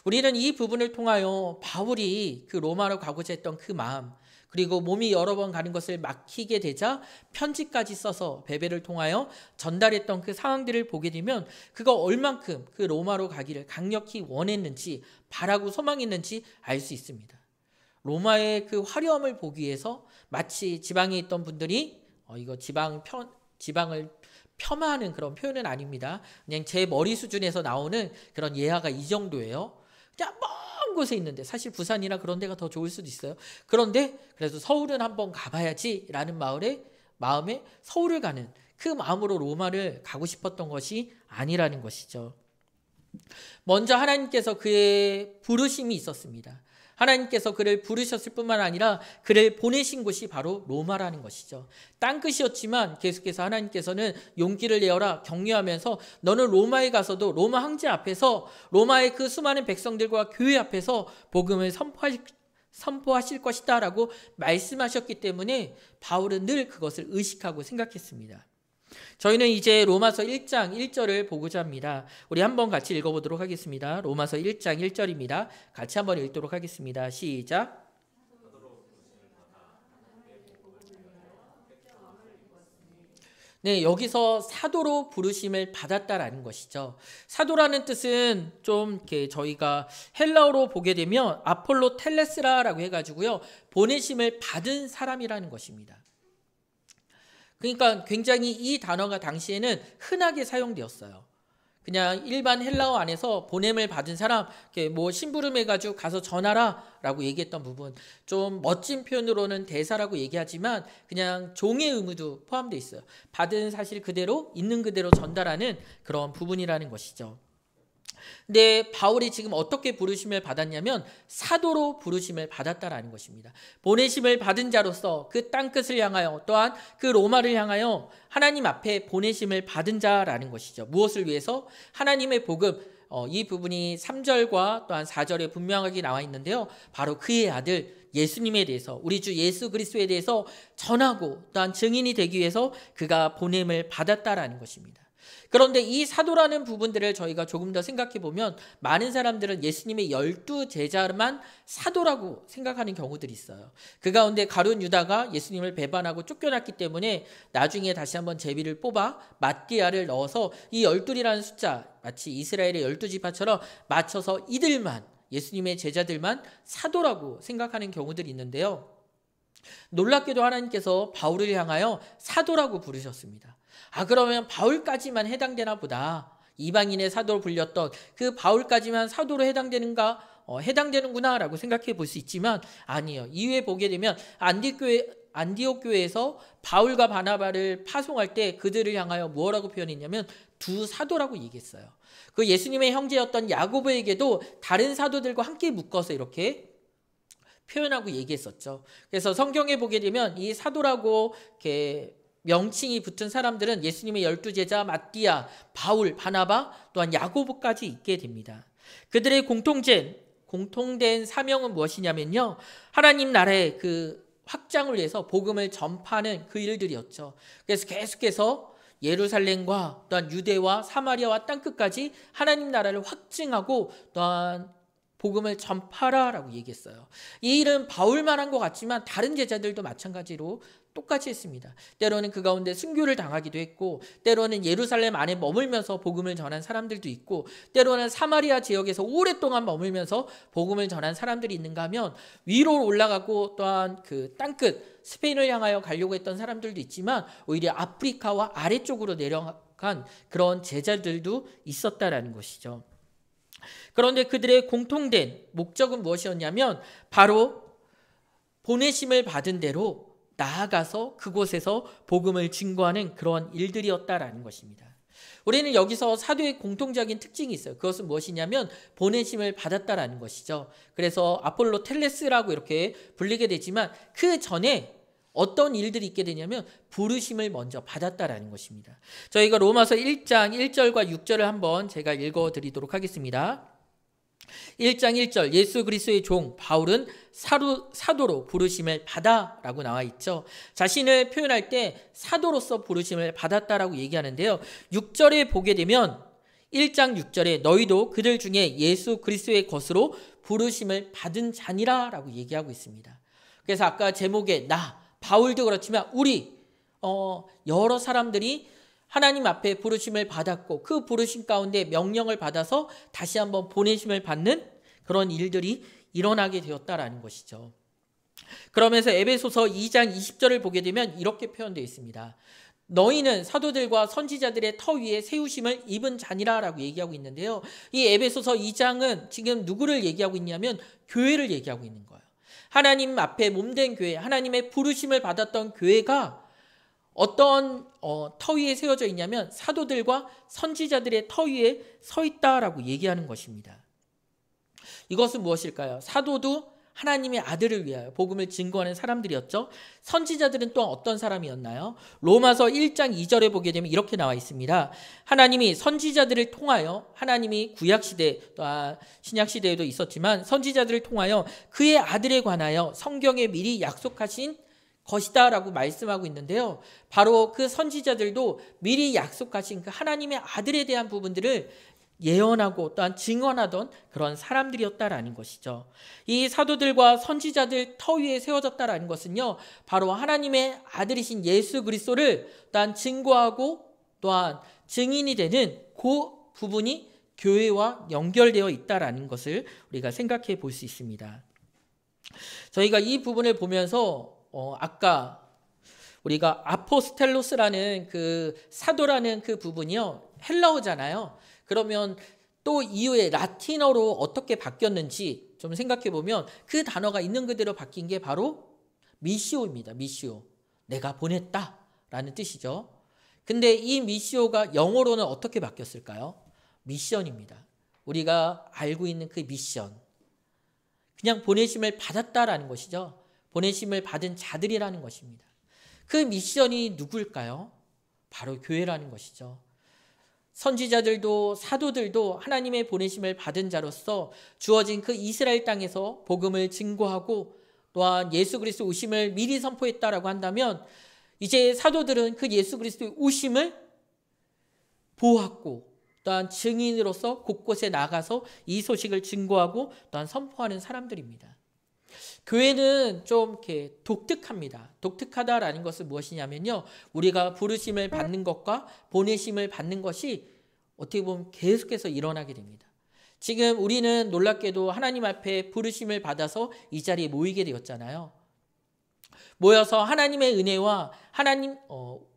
우리는 이 부분을 통하여 바울이 그 로마로 가고자 했던 그 마음, 그리고 몸이 여러 번 가는 것을 막히게 되자 편지까지 써서 베베를 통하여 전달했던 그 상황들을 보게 되면 그가 얼만큼 그 로마로 가기를 강력히 원했는지 바라고 소망했는지 알 수 있습니다. 로마의 그 화려함을 보기 위해서 마치 지방에 있던 분들이 이거 지방을 폄하하는 그런 표현은 아닙니다. 그냥 제 머리 수준에서 나오는 그런 예화가 이 정도예요. 그냥 먼 곳에 있는데 사실 부산이나 그런 데가 더 좋을 수도 있어요. 그런데 그래도 서울은 한번 가봐야지 라는 마음에 서울을 가는 그 마음으로 로마를 가고 싶었던 것이 아니라는 것이죠. 먼저 하나님께서 그의 부르심이 있었습니다. 하나님께서 그를 부르셨을 뿐만 아니라 그를 보내신 곳이 바로 로마라는 것이죠. 땅끝이었지만 계속해서 하나님께서는 용기를 내어라 격려하면서 너는 로마에 가서도 로마 황제 앞에서 로마의 그 수많은 백성들과 교회 앞에서 복음을 선포하실 것이다 라고 말씀하셨기 때문에 바울은 늘 그것을 의식하고 생각했습니다. 저희는 이제 로마서 1장 1절을 보고자 합니다. 우리 한번 같이 읽어보도록 하겠습니다. 로마서 1장 1절입니다. 같이 한번 읽도록 하겠습니다. 시작. 네, 여기서 사도로 부르심을 받았다라는 것이죠. 사도라는 뜻은 좀 이렇게 저희가 헬라어로 보게 되면 아폴로 텔레스라라고 해가지고요, 보내심을 받은 사람이라는 것입니다. 그러니까 굉장히 이 단어가 당시에는 흔하게 사용되었어요. 그냥 일반 헬라어 안에서 보냄을 받은 사람, 뭐 심부름해가지고 가서 전하라 라고 얘기했던 부분, 좀 멋진 표현으로는 대사라고 얘기하지만 그냥 종의 의무도 포함되어 있어요. 받은 사실 그대로 있는 그대로 전달하는 그런 부분이라는 것이죠. 근데 바울이 지금 어떻게 부르심을 받았냐면 사도로 부르심을 받았다라는 것입니다. 보내심을 받은 자로서 그 땅끝을 향하여 또한 그 로마를 향하여 하나님 앞에 보내심을 받은 자라는 것이죠. 무엇을 위해서? 하나님의 복음, 이 부분이 3절과 또한 4절에 분명하게 나와 있는데요. 바로 그의 아들 예수님에 대해서, 우리 주 예수 그리스도에 대해서 전하고 또한 증인이 되기 위해서 그가 보냄을 받았다라는 것입니다. 그런데 이 사도라는 부분들을 저희가 조금 더 생각해 보면 많은 사람들은 예수님의 12제자만 사도라고 생각하는 경우들이 있어요. 그 가운데 가룟 유다가 예수님을 배반하고 쫓겨났기 때문에 나중에 다시 한번 제비를 뽑아 마띠아를 넣어서 이 12이라는 숫자, 마치 이스라엘의 12지파처럼 맞춰서 이들만, 예수님의 제자들만 사도라고 생각하는 경우들이 있는데요. 놀랍게도 하나님께서 바울을 향하여 사도라고 부르셨습니다. 그러면 바울까지만 해당되나 보다. 이방인의 사도로 불렸던 그 바울까지만 사도로 해당되는구나 라고 생각해 볼 수 있지만 아니에요. 이후에 보게 되면 안디옥 교회에서 바울과 바나바를 파송할 때 그들을 향하여 뭐라고 표현했냐면 두 사도라고 얘기했어요. 그 예수님의 형제였던 야고보에게도 다른 사도들과 함께 묶어서 이렇게 표현하고 얘기했었죠. 그래서 성경에 보게 되면 이 사도라고 이렇게 명칭이 붙은 사람들은 예수님의 12제자 마띠아, 바울, 바나바, 또한 야고보까지 있게 됩니다. 그들의 공통된 사명은 무엇이냐면요, 하나님 나라의 그 확장을 위해서 복음을 전파하는 그 일들이었죠. 그래서 계속해서 예루살렘과 또한 유대와 사마리아와 땅끝까지 하나님 나라를 확증하고 또한 복음을 전파라라고 얘기했어요. 이 일은 바울만 한 것 같지만 다른 제자들도 마찬가지로 똑같이 했습니다. 때로는 그 가운데 순교를 당하기도 했고, 때로는 예루살렘 안에 머물면서 복음을 전한 사람들도 있고, 때로는 사마리아 지역에서 오랫동안 머물면서 복음을 전한 사람들이 있는가 하면 위로 올라가고 또한 그 땅끝 스페인을 향하여 가려고 했던 사람들도 있지만 오히려 아프리카와 아래쪽으로 내려간 그런 제자들도 있었다라는 것이죠. 그런데 그들의 공통된 목적은 무엇이었냐면 바로 보내심을 받은 대로 나아가서 그곳에서 복음을 증거하는 그런 일들이었다라는 것입니다. 우리는 여기서 사도의 공통적인 특징이 있어요. 그것은 무엇이냐면 보내심을 받았다라는 것이죠. 그래서 아폴로 텔레스라고 이렇게 불리게 되지만 그 전에 어떤 일들이 있게 되냐면 부르심을 먼저 받았다라는 것입니다. 저희가 로마서 1장 1절과 6절을 한번 제가 읽어드리도록 하겠습니다. 1장 1절 예수 그리스도의 종 바울은 사도로 부르심을 받아 라고 나와 있죠. 자신을 표현할 때 사도로서 부르심을 받았다라고 얘기하는데요. 6절에 보게 되면 1장 6절에 너희도 그들 중에 예수 그리스도의 것으로 부르심을 받은 자니라 라고 얘기하고 있습니다. 그래서 아까 제목에 나 바울도 그렇지만 우리 여러 사람들이 하나님 앞에 부르심을 받았고 그 부르심 가운데 명령을 받아서 다시 한번 보내심을 받는 그런 일들이 일어나게 되었다라는 것이죠. 그러면서 에베소서 2장 20절을 보게 되면 이렇게 표현되어 있습니다. 너희는 사도들과 선지자들의 터 위에 세우심을 입은 자니라 라고 얘기하고 있는데요. 이 에베소서 2장은 지금 누구를 얘기하고 있냐면 교회를 얘기하고 있는 거예요. 하나님 앞에 몸된 교회, 하나님의 부르심을 받았던 교회가 어떤 터 위에 세워져 있냐면 사도들과 선지자들의 터 위에 서 있다라고 얘기하는 것입니다. 이것은 무엇일까요? 사도도 하나님의 아들을 위하여 복음을 증거하는 사람들이었죠. 선지자들은 또한 어떤 사람이었나요? 로마서 1장 2절에 보게 되면 이렇게 나와 있습니다. 하나님이 선지자들을 통하여, 하나님이 구약시대 또한 신약시대에도 있었지만 선지자들을 통하여 그의 아들에 관하여 성경에 미리 약속하신 것이다 라고 말씀하고 있는데요. 바로 그 선지자들도 미리 약속하신 그 하나님의 아들에 대한 부분들을 예언하고 또한 증언하던 그런 사람들이었다라는 것이죠. 이 사도들과 선지자들 터 위에 세워졌다라는 것은요, 바로 하나님의 아들이신 예수 그리스도를 또한 증거하고 또한 증인이 되는 그 부분이 교회와 연결되어 있다라는 것을 우리가 생각해 볼 수 있습니다. 저희가 이 부분을 보면서 아까 우리가 아포스텔로스라는 그 사도라는 그 부분이요, 헬라어잖아요. 그러면 또 이후에 라틴어로 어떻게 바뀌었는지 좀 생각해 보면 그 단어가 있는 그대로 바뀐 게 바로 미시오입니다. 미시오. 내가 보냈다라는 뜻이죠. 근데 이 미시오가 영어로는 어떻게 바뀌었을까요? 미션입니다. 우리가 알고 있는 그 미션, 그냥 보내심을 받았다라는 것이죠. 보내심을 받은 자들이라는 것입니다. 그 미션이 누굴까요? 바로 교회라는 것이죠. 선지자들도 사도들도 하나님의 보내심을 받은 자로서 주어진 그 이스라엘 땅에서 복음을 증거하고 또한 예수 그리스도 오심을 미리 선포했다라고 한다면 이제 사도들은 그 예수 그리스도의 오심을 보았고 또한 증인으로서 곳곳에 나가서 이 소식을 증거하고 또한 선포하는 사람들입니다. 교회는 좀 이렇게 독특합니다. 독특하다라는 것은 무엇이냐면요, 우리가 부르심을 받는 것과 보내심을 받는 것이 어떻게 보면 계속해서 일어나게 됩니다. 지금 우리는 놀랍게도 하나님 앞에 부르심을 받아서 이 자리에 모이게 되었잖아요. 모여서 하나님의 은혜와 하나님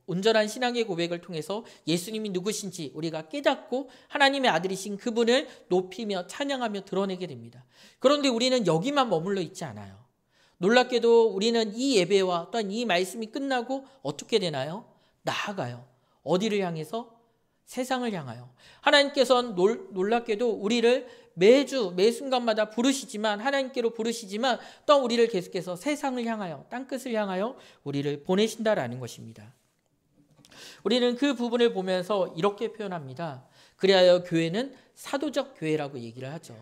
온전한 신앙의 고백을 통해서 예수님이 누구신지 우리가 깨닫고 하나님의 아들이신 그분을 높이며 찬양하며 드러내게 됩니다. 그런데 우리는 여기만 머물러 있지 않아요. 놀랍게도 우리는 이 예배와 또한 이 말씀이 끝나고 어떻게 되나요? 나아가요. 어디를 향해서? 세상을 향하여. 하나님께서는 놀랍게도 우리를 매주 매 순간마다 부르시지만, 하나님께로 부르시지만 또 우리를 계속해서 세상을 향하여, 땅끝을 향하여 우리를 보내신다라는 것입니다. 우리는 그 부분을 보면서 이렇게 표현합니다. 그리하여 교회는 사도적 교회라고 얘기를 하죠.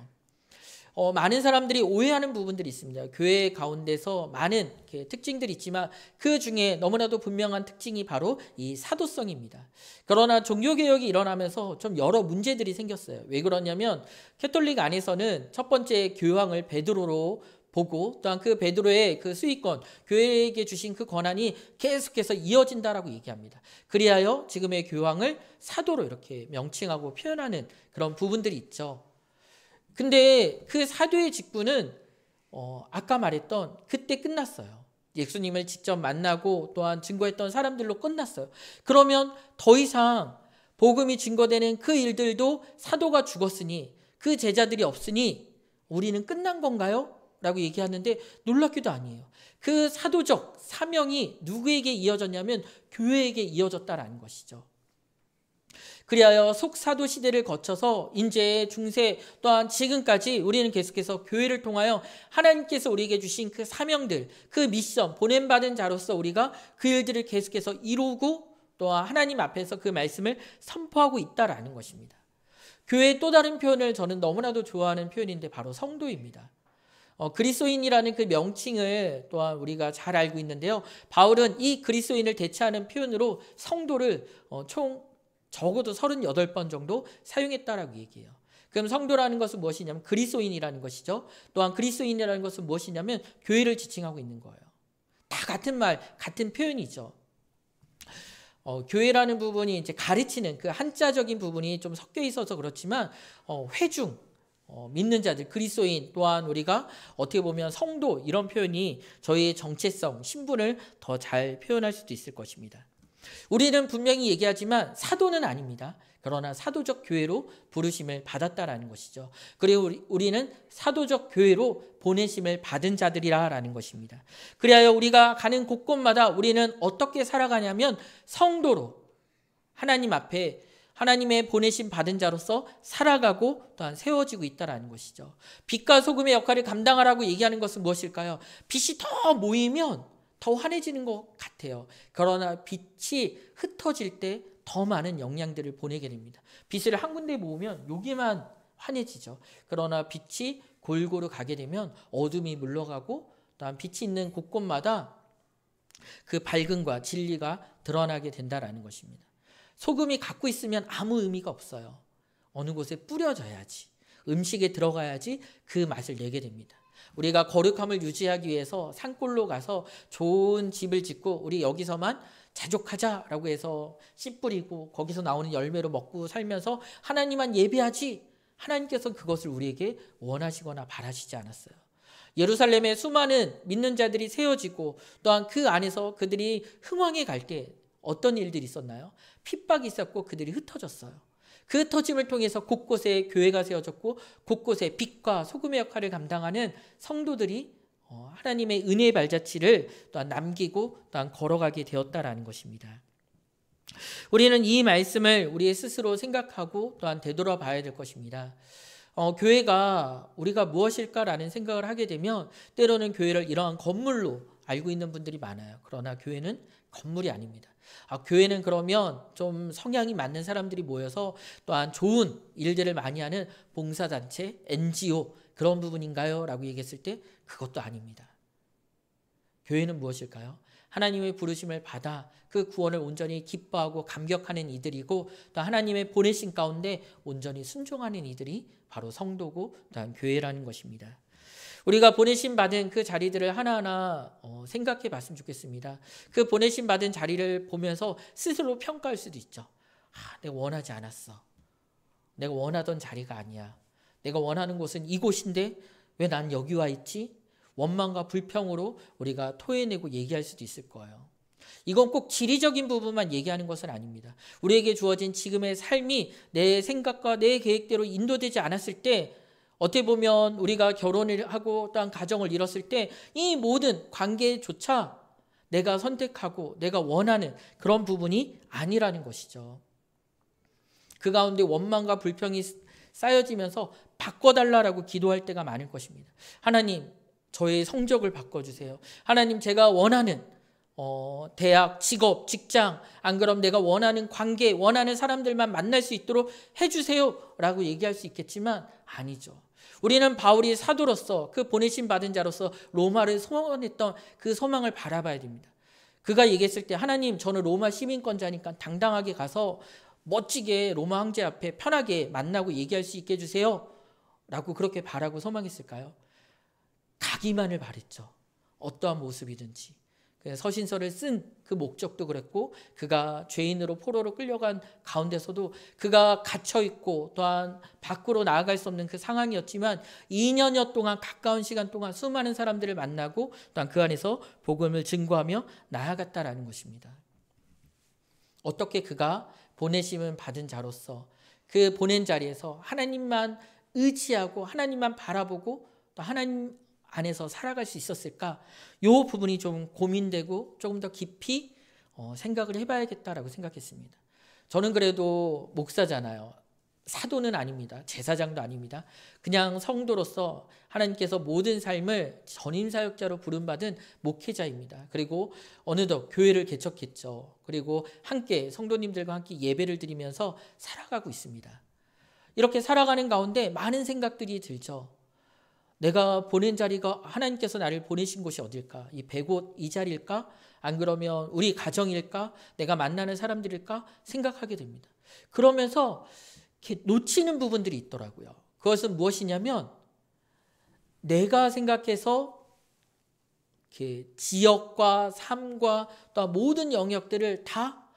많은 사람들이 오해하는 부분들이 있습니다. 교회 가운데서 많은 특징들이 있지만 그 중에 너무나도 분명한 특징이 바로 이 사도성입니다. 그러나 종교개혁이 일어나면서 좀 여러 문제들이 생겼어요. 왜 그러냐면 캐톨릭 안에서는 첫 번째 교황을 베드로로 보고 또한 그 베드로의 그 수익권, 교회에게 주신 그 권한이 계속해서 이어진다라고 얘기합니다. 그리하여 지금의 교황을 사도로 이렇게 명칭하고 표현하는 그런 부분들이 있죠. 근데 그 사도의 직분은 아까 말했던 그때 끝났어요. 예수님을 직접 만나고 또한 증거했던 사람들로 끝났어요. 그러면 더 이상 복음이 증거되는 그 일들도 사도가 죽었으니 그 제자들이 없으니 우리는 끝난 건가요? 라고 얘기하는데 놀랍게도 아니에요. 그 사도적 사명이 누구에게 이어졌냐면 교회에게 이어졌다라는 것이죠. 그리하여 속사도 시대를 거쳐서 인재, 중세 또한 지금까지 우리는 계속해서 교회를 통하여 하나님께서 우리에게 주신 그 사명들, 그 미션, 보냄받은 자로서 우리가 그 일들을 계속해서 이루고 또한 하나님 앞에서 그 말씀을 선포하고 있다라는 것입니다. 교회의 또 다른 표현을 저는 너무나도 좋아하는 표현인데 바로 성도입니다. 그리스도인이라는 그 명칭을 또한 우리가 잘 알고 있는데요. 바울은 이 그리스도인을 대체하는 표현으로 성도를 총 적어도 38번 정도 사용했다라고 얘기해요. 그럼 성도라는 것은 무엇이냐면 그리스도인이라는 것이죠. 또한 그리스도인이라는 것은 무엇이냐면 교회를 지칭하고 있는 거예요. 다 같은 말, 같은 표현이죠. 교회라는 부분이 이제 가르치는 그 한자적인 부분이 좀 섞여 있어서 그렇지만 회중, 믿는 자들, 그리스도인 또한 우리가 어떻게 보면 성도 이런 표현이 저희의 정체성, 신분을 더 잘 표현할 수도 있을 것입니다. 우리는 분명히 얘기하지만 사도는 아닙니다. 그러나 사도적 교회로 부르심을 받았다라는 것이죠. 그리고 우리는 사도적 교회로 보내심을 받은 자들이라는 것입니다. 그리하여 우리가 가는 곳곳마다 우리는 어떻게 살아가냐면 성도로 하나님 앞에 하나님의 보내심 받은 자로서 살아가고 또한 세워지고 있다는 것이죠. 빛과 소금의 역할을 감당하라고 얘기하는 것은 무엇일까요? 빛이 더 모이면 더 환해지는 것 같아요. 그러나 빛이 흩어질 때 더 많은 영향들을 보내게 됩니다. 빛을 한 군데 모으면 여기만 환해지죠. 그러나 빛이 골고루 가게 되면 어둠이 물러가고 또한 빛이 있는 곳곳마다 그 밝음과 진리가 드러나게 된다는 것입니다. 소금이 갖고 있으면 아무 의미가 없어요. 어느 곳에 뿌려져야지, 음식에 들어가야지 그 맛을 내게 됩니다. 우리가 거룩함을 유지하기 위해서 산골로 가서 좋은 집을 짓고 우리 여기서만 자족하자라고 해서 씨 뿌리고 거기서 나오는 열매로 먹고 살면서 하나님만 예배하지, 하나님께서 그것을 우리에게 원하시거나 바라시지 않았어요. 예루살렘에 수많은 믿는 자들이 세워지고 또한 그 안에서 그들이 흥왕에 갈 때 어떤 일들이 있었나요? 핍박이 있었고 그들이 흩어졌어요. 그 흩어짐을 통해서 곳곳에 교회가 세워졌고 곳곳에 빛과 소금의 역할을 감당하는 성도들이 하나님의 은혜의 발자취를 또한 남기고 또한 걸어가게 되었다라는 것입니다. 우리는 이 말씀을 우리 스스로 생각하고 또한 되돌아봐야 될 것입니다. 교회가 우리가 무엇일까라는 생각을 하게 되면 때로는 교회를 이러한 건물로 알고 있는 분들이 많아요. 그러나 교회는 건물이 아닙니다. 교회는 그러면 좀 성향이 맞는 사람들이 모여서 또한 좋은 일들을 많이 하는 봉사단체, NGO 그런 부분인가요? 라고 얘기했을 때 그것도 아닙니다. 교회는 무엇일까요? 하나님의 부르심을 받아 그 구원을 온전히 기뻐하고 감격하는 이들이고 또 하나님의 보내신 가운데 온전히 순종하는 이들이 바로 성도고 또한 교회라는 것입니다. 우리가 보내심 받은 그 자리들을 하나하나 생각해 봤으면 좋겠습니다. 그 보내심 받은 자리를 보면서 스스로 평가할 수도 있죠. 내가 원하지 않았어. 내가 원하던 자리가 아니야. 내가 원하는 곳은 이곳인데 왜 난 여기 와 있지? 원망과 불평으로 우리가 토해내고 얘기할 수도 있을 거예요. 이건 꼭 지리적인 부분만 얘기하는 것은 아닙니다. 우리에게 주어진 지금의 삶이 내 생각과 내 계획대로 인도되지 않았을 때 어떻게 보면 우리가 결혼을 하고 또한 가정을 이뤘을 때 이 모든 관계조차 내가 선택하고 내가 원하는 그런 부분이 아니라는 것이죠. 그 가운데 원망과 불평이 쌓여지면서 바꿔달라고 기도할 때가 많을 것입니다. 하나님, 저의 성적을 바꿔주세요. 하나님, 제가 원하는 대학, 직업, 직장, 안 그럼 내가 원하는 관계, 원하는 사람들만 만날 수 있도록 해주세요 라고 얘기할 수 있겠지만 아니죠. 우리는 바울이 사도로서 그 보내심 받은 자로서 로마를 소원했던 그 소망을 바라봐야 됩니다. 그가 얘기했을 때 하나님, 저는 로마 시민권자니까 당당하게 가서 멋지게 로마 황제 앞에 편하게 만나고 얘기할 수 있게 해주세요 라고 그렇게 바라고 소망했을까요? 가기만을 바랬죠. 어떠한 모습이든지. 서신서를 쓴 그 목적도 그랬고 그가 죄인으로 포로로 끌려간 가운데서도 그가 갇혀있고 또한 밖으로 나아갈 수 없는 그 상황이었지만 2년여 동안 가까운 시간 동안 수많은 사람들을 만나고 또한 그 안에서 복음을 증거하며 나아갔다라는 것입니다. 어떻게 그가 보내심을 받은 자로서 그 보낸 자리에서 하나님만 의지하고 하나님만 바라보고 또 하나님 안에서 살아갈 수 있었을까? 이 부분이 좀 고민되고 조금 더 깊이 생각을 해봐야겠다라고 생각했습니다. 저는 그래도 목사잖아요. 사도는 아닙니다. 제사장도 아닙니다. 그냥 성도로서 하나님께서 모든 삶을 전임사역자로 부름받은 목회자입니다. 그리고 어느덧 교회를 개척했죠. 그리고 함께 성도님들과 함께 예배를 드리면서 살아가고 있습니다. 이렇게 살아가는 가운데 많은 생각들이 들죠. 내가 보낸 자리가 하나님께서 나를 보내신 곳이 어딜까? 이 100곳 이 자리일까? 안 그러면 우리 가정일까? 내가 만나는 사람들일까? 생각하게 됩니다. 그러면서 이렇게 놓치는 부분들이 있더라고요. 그것은 무엇이냐면 내가 생각해서 이렇게 지역과 삶과 또 모든 영역들을 다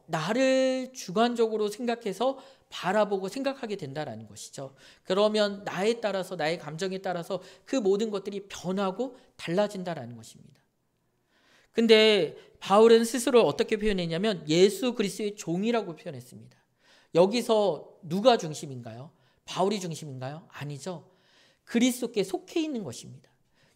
나를 주관적으로 생각해서 바라보고 생각하게 된다는 것이죠. 그러면 나에 따라서 나의 감정에 따라서 그 모든 것들이 변하고 달라진다는 것입니다. 근데 바울은 스스로를 어떻게 표현했냐면 예수 그리스도의 종이라고 표현했습니다. 여기서 누가 중심인가요? 바울이 중심인가요? 아니죠. 그리스도께 속해 있는 것입니다.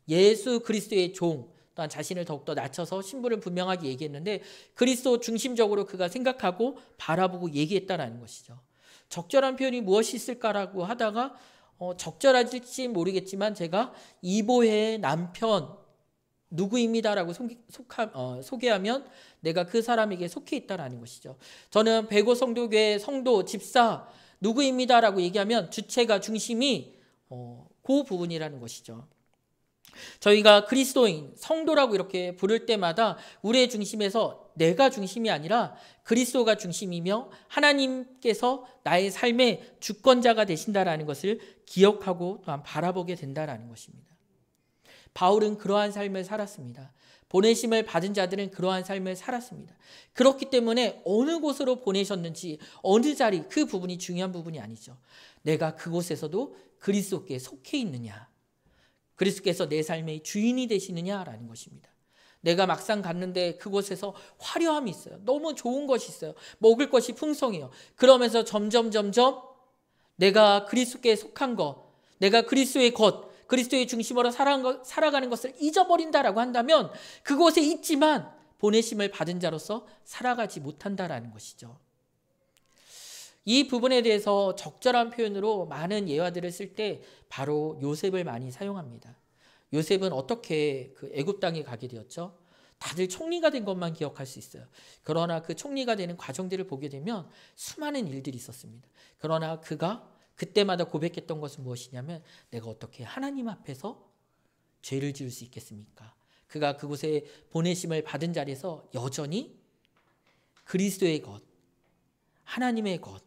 예수 그리스도의 종, 또한 자신을 더욱더 낮춰서 신분을 분명하게 얘기했는데 그리스도 중심적으로 그가 생각하고 바라보고 얘기했다는 것이죠. 적절한 표현이 무엇이 있을까라고 하다가 적절할지 모르겠지만 제가 이보혜의 남편 누구입니다라고 소개하면 내가 그 사람에게 속해 있다라는 것이죠. 저는 백오 성도교회 성도 집사 누구입니다라고 얘기하면 주체가 중심이 그 부분이라는 것이죠. 저희가 그리스도인, 성도라고 이렇게 부를 때마다 우리의 중심에서 내가 중심이 아니라 그리스도가 중심이며 하나님께서 나의 삶의 주권자가 되신다라는 것을 기억하고 또한 바라보게 된다라는 것입니다. 바울은 그러한 삶을 살았습니다. 보내심을 받은 자들은 그러한 삶을 살았습니다. 그렇기 때문에 어느 곳으로 보내셨는지 어느 자리 그 부분이 중요한 부분이 아니죠. 내가 그곳에서도 그리스도께 속해 있느냐, 그리스도께서 내 삶의 주인이 되시느냐라는 것입니다. 내가 막상 갔는데 그곳에서 화려함이 있어요. 너무 좋은 것이 있어요. 먹을 것이 풍성해요. 그러면서 점점 내가 그리스도께 속한 것, 내가 그리스도의 것, 그리스도의 중심으로 살아가는 것을 잊어버린다라고 한다면 그곳에 있지만 보내심을 받은 자로서 살아가지 못한다라는 것이죠. 이 부분에 대해서 적절한 표현으로 많은 예화들을 쓸 때 바로 요셉을 많이 사용합니다. 요셉은 어떻게 그 애굽 땅에 가게 되었죠? 다들 총리가 된 것만 기억할 수 있어요. 그러나 그 총리가 되는 과정들을 보게 되면 수많은 일들이 있었습니다. 그러나 그가 그때마다 고백했던 것은 무엇이냐면 내가 어떻게 하나님 앞에서 죄를 지을 수 있겠습니까? 그가 그곳에 보내심을 받은 자리에서 여전히 그리스도의 것, 하나님의 것,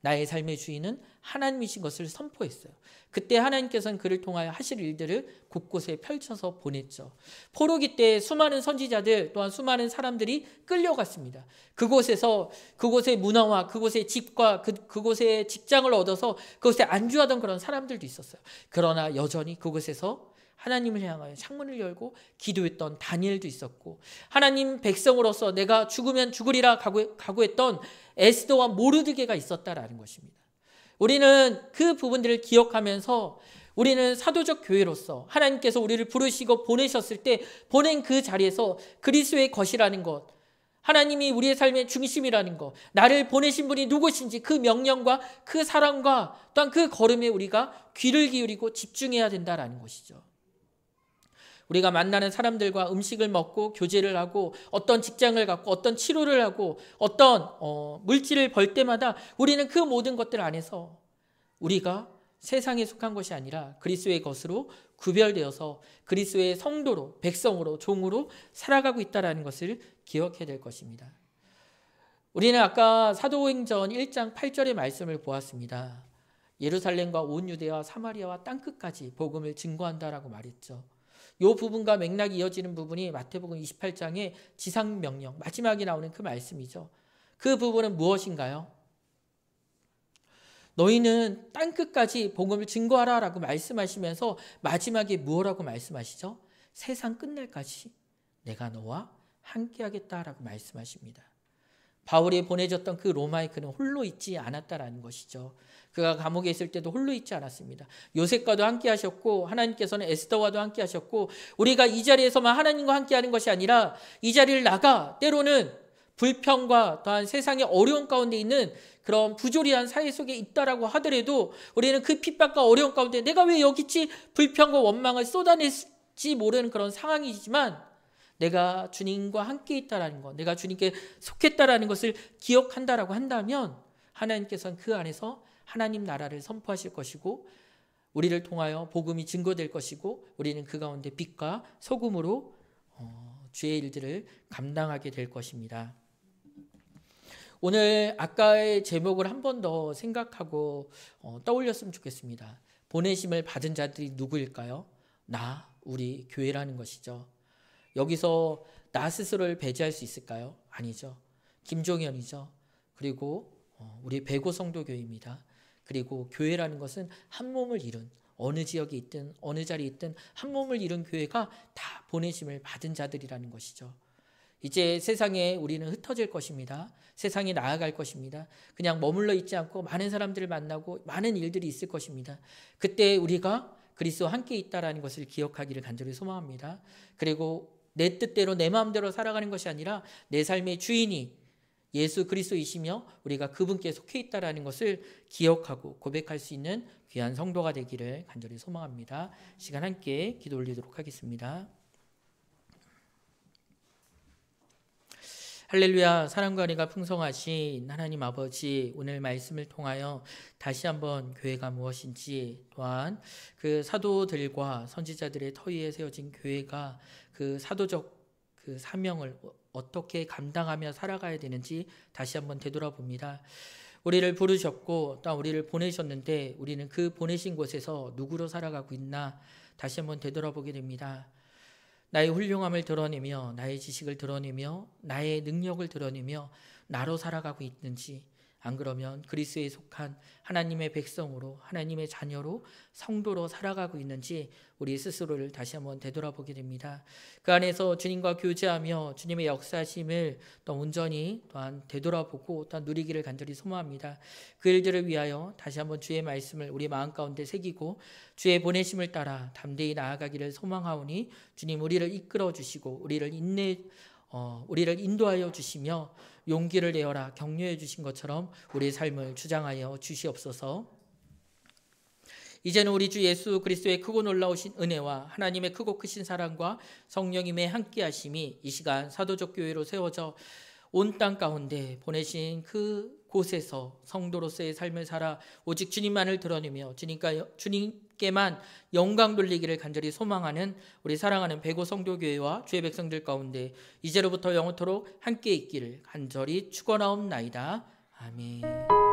나의 삶의 주인은 하나님이신 것을 선포했어요. 그때 하나님께서는 그를 통하여 하실 일들을 곳곳에 펼쳐서 보냈죠. 포로기 때 수많은 선지자들 또한 수많은 사람들이 끌려갔습니다. 그곳의 문화와 그곳의 집과 그곳의 직장을 얻어서 그곳에 안주하던 그런 사람들도 있었어요. 그러나 여전히 그곳에서 하나님을 향하여 창문을 열고 기도했던 다니엘도 있었고, 하나님 백성으로서 내가 죽으면 죽으리라 각오했던 에스더와 모르드게가 있었다라는 것입니다. 우리는 그 부분들을 기억하면서 우리는 사도적 교회로서 하나님께서 우리를 부르시고 보내셨을 때 보낸 그 자리에서 그리스도의 것이라는 것, 하나님이 우리의 삶의 중심이라는 것, 나를 보내신 분이 누구신지 그 명령과 그 사랑과 또한 그 걸음에 우리가 귀를 기울이고 집중해야 된다라는 것이죠. 우리가 만나는 사람들과 음식을 먹고 교제를 하고 어떤 직장을 갖고 어떤 치료를 하고 어떤 물질을 벌 때마다 우리는 그 모든 것들 안에서 우리가 세상에 속한 것이 아니라 그리스도의 것으로 구별되어서 그리스도의 성도로, 백성으로, 종으로 살아가고 있다는 것을 기억해야 될 것입니다. 우리는 아까 사도행전 1장 8절의 말씀을 보았습니다. 예루살렘과 온 유대와 사마리아와 땅끝까지 복음을 증거한다라고 말했죠. 이 부분과 맥락이 이어지는 부분이 마태복음 28장의 지상명령 마지막에 나오는 그 말씀이죠. 그 부분은 무엇인가요? 너희는 땅끝까지 복음을 증거하라 라고 말씀하시면서 마지막에 무엇라고 말씀하시죠? 세상 끝날까지 내가 너와 함께하겠다라고 말씀하십니다. 바울이 보내졌던 그 로마에 그는 홀로 있지 않았다라는 것이죠. 그가 감옥에 있을 때도 홀로 있지 않았습니다. 요셉과도 함께 하셨고 하나님께서는 에스더와도 함께 하셨고 우리가 이 자리에서만 하나님과 함께 하는 것이 아니라 이 자리를 나가 때로는 불평과 또한 세상의 어려운 가운데 있는 그런 부조리한 사회 속에 있다라고 하더라도 우리는 그 핍박과 어려운 가운데 내가 왜 여기 있지 불평과 원망을 쏟아낼지 모르는 그런 상황이지만 내가 주님과 함께 있다라는 것, 내가 주님께 속했다라는 것을 기억한다라고 한다면 하나님께서는 그 안에서 하나님 나라를 선포하실 것이고 우리를 통하여 복음이 증거될 것이고 우리는 그 가운데 빛과 소금으로 주의 일들을 감당하게 될 것입니다. 오늘 아까의 제목을 한 번 더 생각하고 떠올렸으면 좋겠습니다. 보내심을 받은 자들이 누구일까요? 나, 우리 교회라는 것이죠. 여기서 나 스스로를 배제할 수 있을까요? 아니죠. 김종현이죠. 그리고 우리 배고성도교회입니다. 그리고 교회라는 것은 한 몸을 이룬 어느 지역에 있든 어느 자리에 있든 한 몸을 이룬 교회가 다 보내심을 받은 자들이라는 것이죠. 이제 세상에 우리는 흩어질 것입니다. 세상에 나아갈 것입니다. 그냥 머물러 있지 않고 많은 사람들을 만나고 많은 일들이 있을 것입니다. 그때 우리가 그리스도와 함께 있다라는 것을 기억하기를 간절히 소망합니다. 그리고 내 뜻대로 내 마음대로 살아가는 것이 아니라 내 삶의 주인이 예수 그리스도이시며 우리가 그분께 속해 있다라는 것을 기억하고 고백할 수 있는 귀한 성도가 되기를 간절히 소망합니다. 시간 함께 기도 올리도록 하겠습니다. 할렐루야. 사랑과 은혜가 풍성하신 하나님 아버지, 오늘 말씀을 통하여 다시 한번 교회가 무엇인지 또한 그 사도들과 선지자들의 터위에 세워진 교회가 그 사도적 그 사명을 어떻게 감당하며 살아가야 되는지 다시 한번 되돌아봅니다. 우리를 부르셨고 또 우리를 보내셨는데 우리는 그 보내신 곳에서 누구로 살아가고 있나 다시 한번 되돌아보게 됩니다. 나의 훌륭함을 드러내며 나의 지식을 드러내며 나의 능력을 드러내며 나로 살아가고 있는지, 안 그러면 그리스도에 속한 하나님의 백성으로 하나님의 자녀로 성도로 살아가고 있는지 우리 스스로를 다시 한번 되돌아보게 됩니다. 그 안에서 주님과 교제하며 주님의 역사심을 또 온전히 또한 되돌아보고 또한 누리기를 간절히 소망합니다. 그 일들을 위하여 다시 한번 주의 말씀을 우리 마음 가운데 새기고 주의 보내심을 따라 담대히 나아가기를 소망하오니 주님 우리를 이끌어 주시고 우리를 인도하여 주시며 용기를 내어라 격려해 주신 것처럼 우리의 삶을 주장하여 주시옵소서. 이제는 우리 주 예수 그리스도의 크고 놀라우신 은혜와 하나님의 크고 크신 사랑과 성령님의 함께하심이 이 시간 사도적 교회로 세워져 온 땅 가운데 보내신 그 곳에서 성도로서의 삶을 살아 오직 주님만을 드러내며 주님께만 영광 돌리기를 간절히 소망하는 우리 사랑하는 배고 성도교회와 주의 백성들 가운데 이제로부터 영원토록 함께 있기를 간절히 축원하옵나이다. 아멘.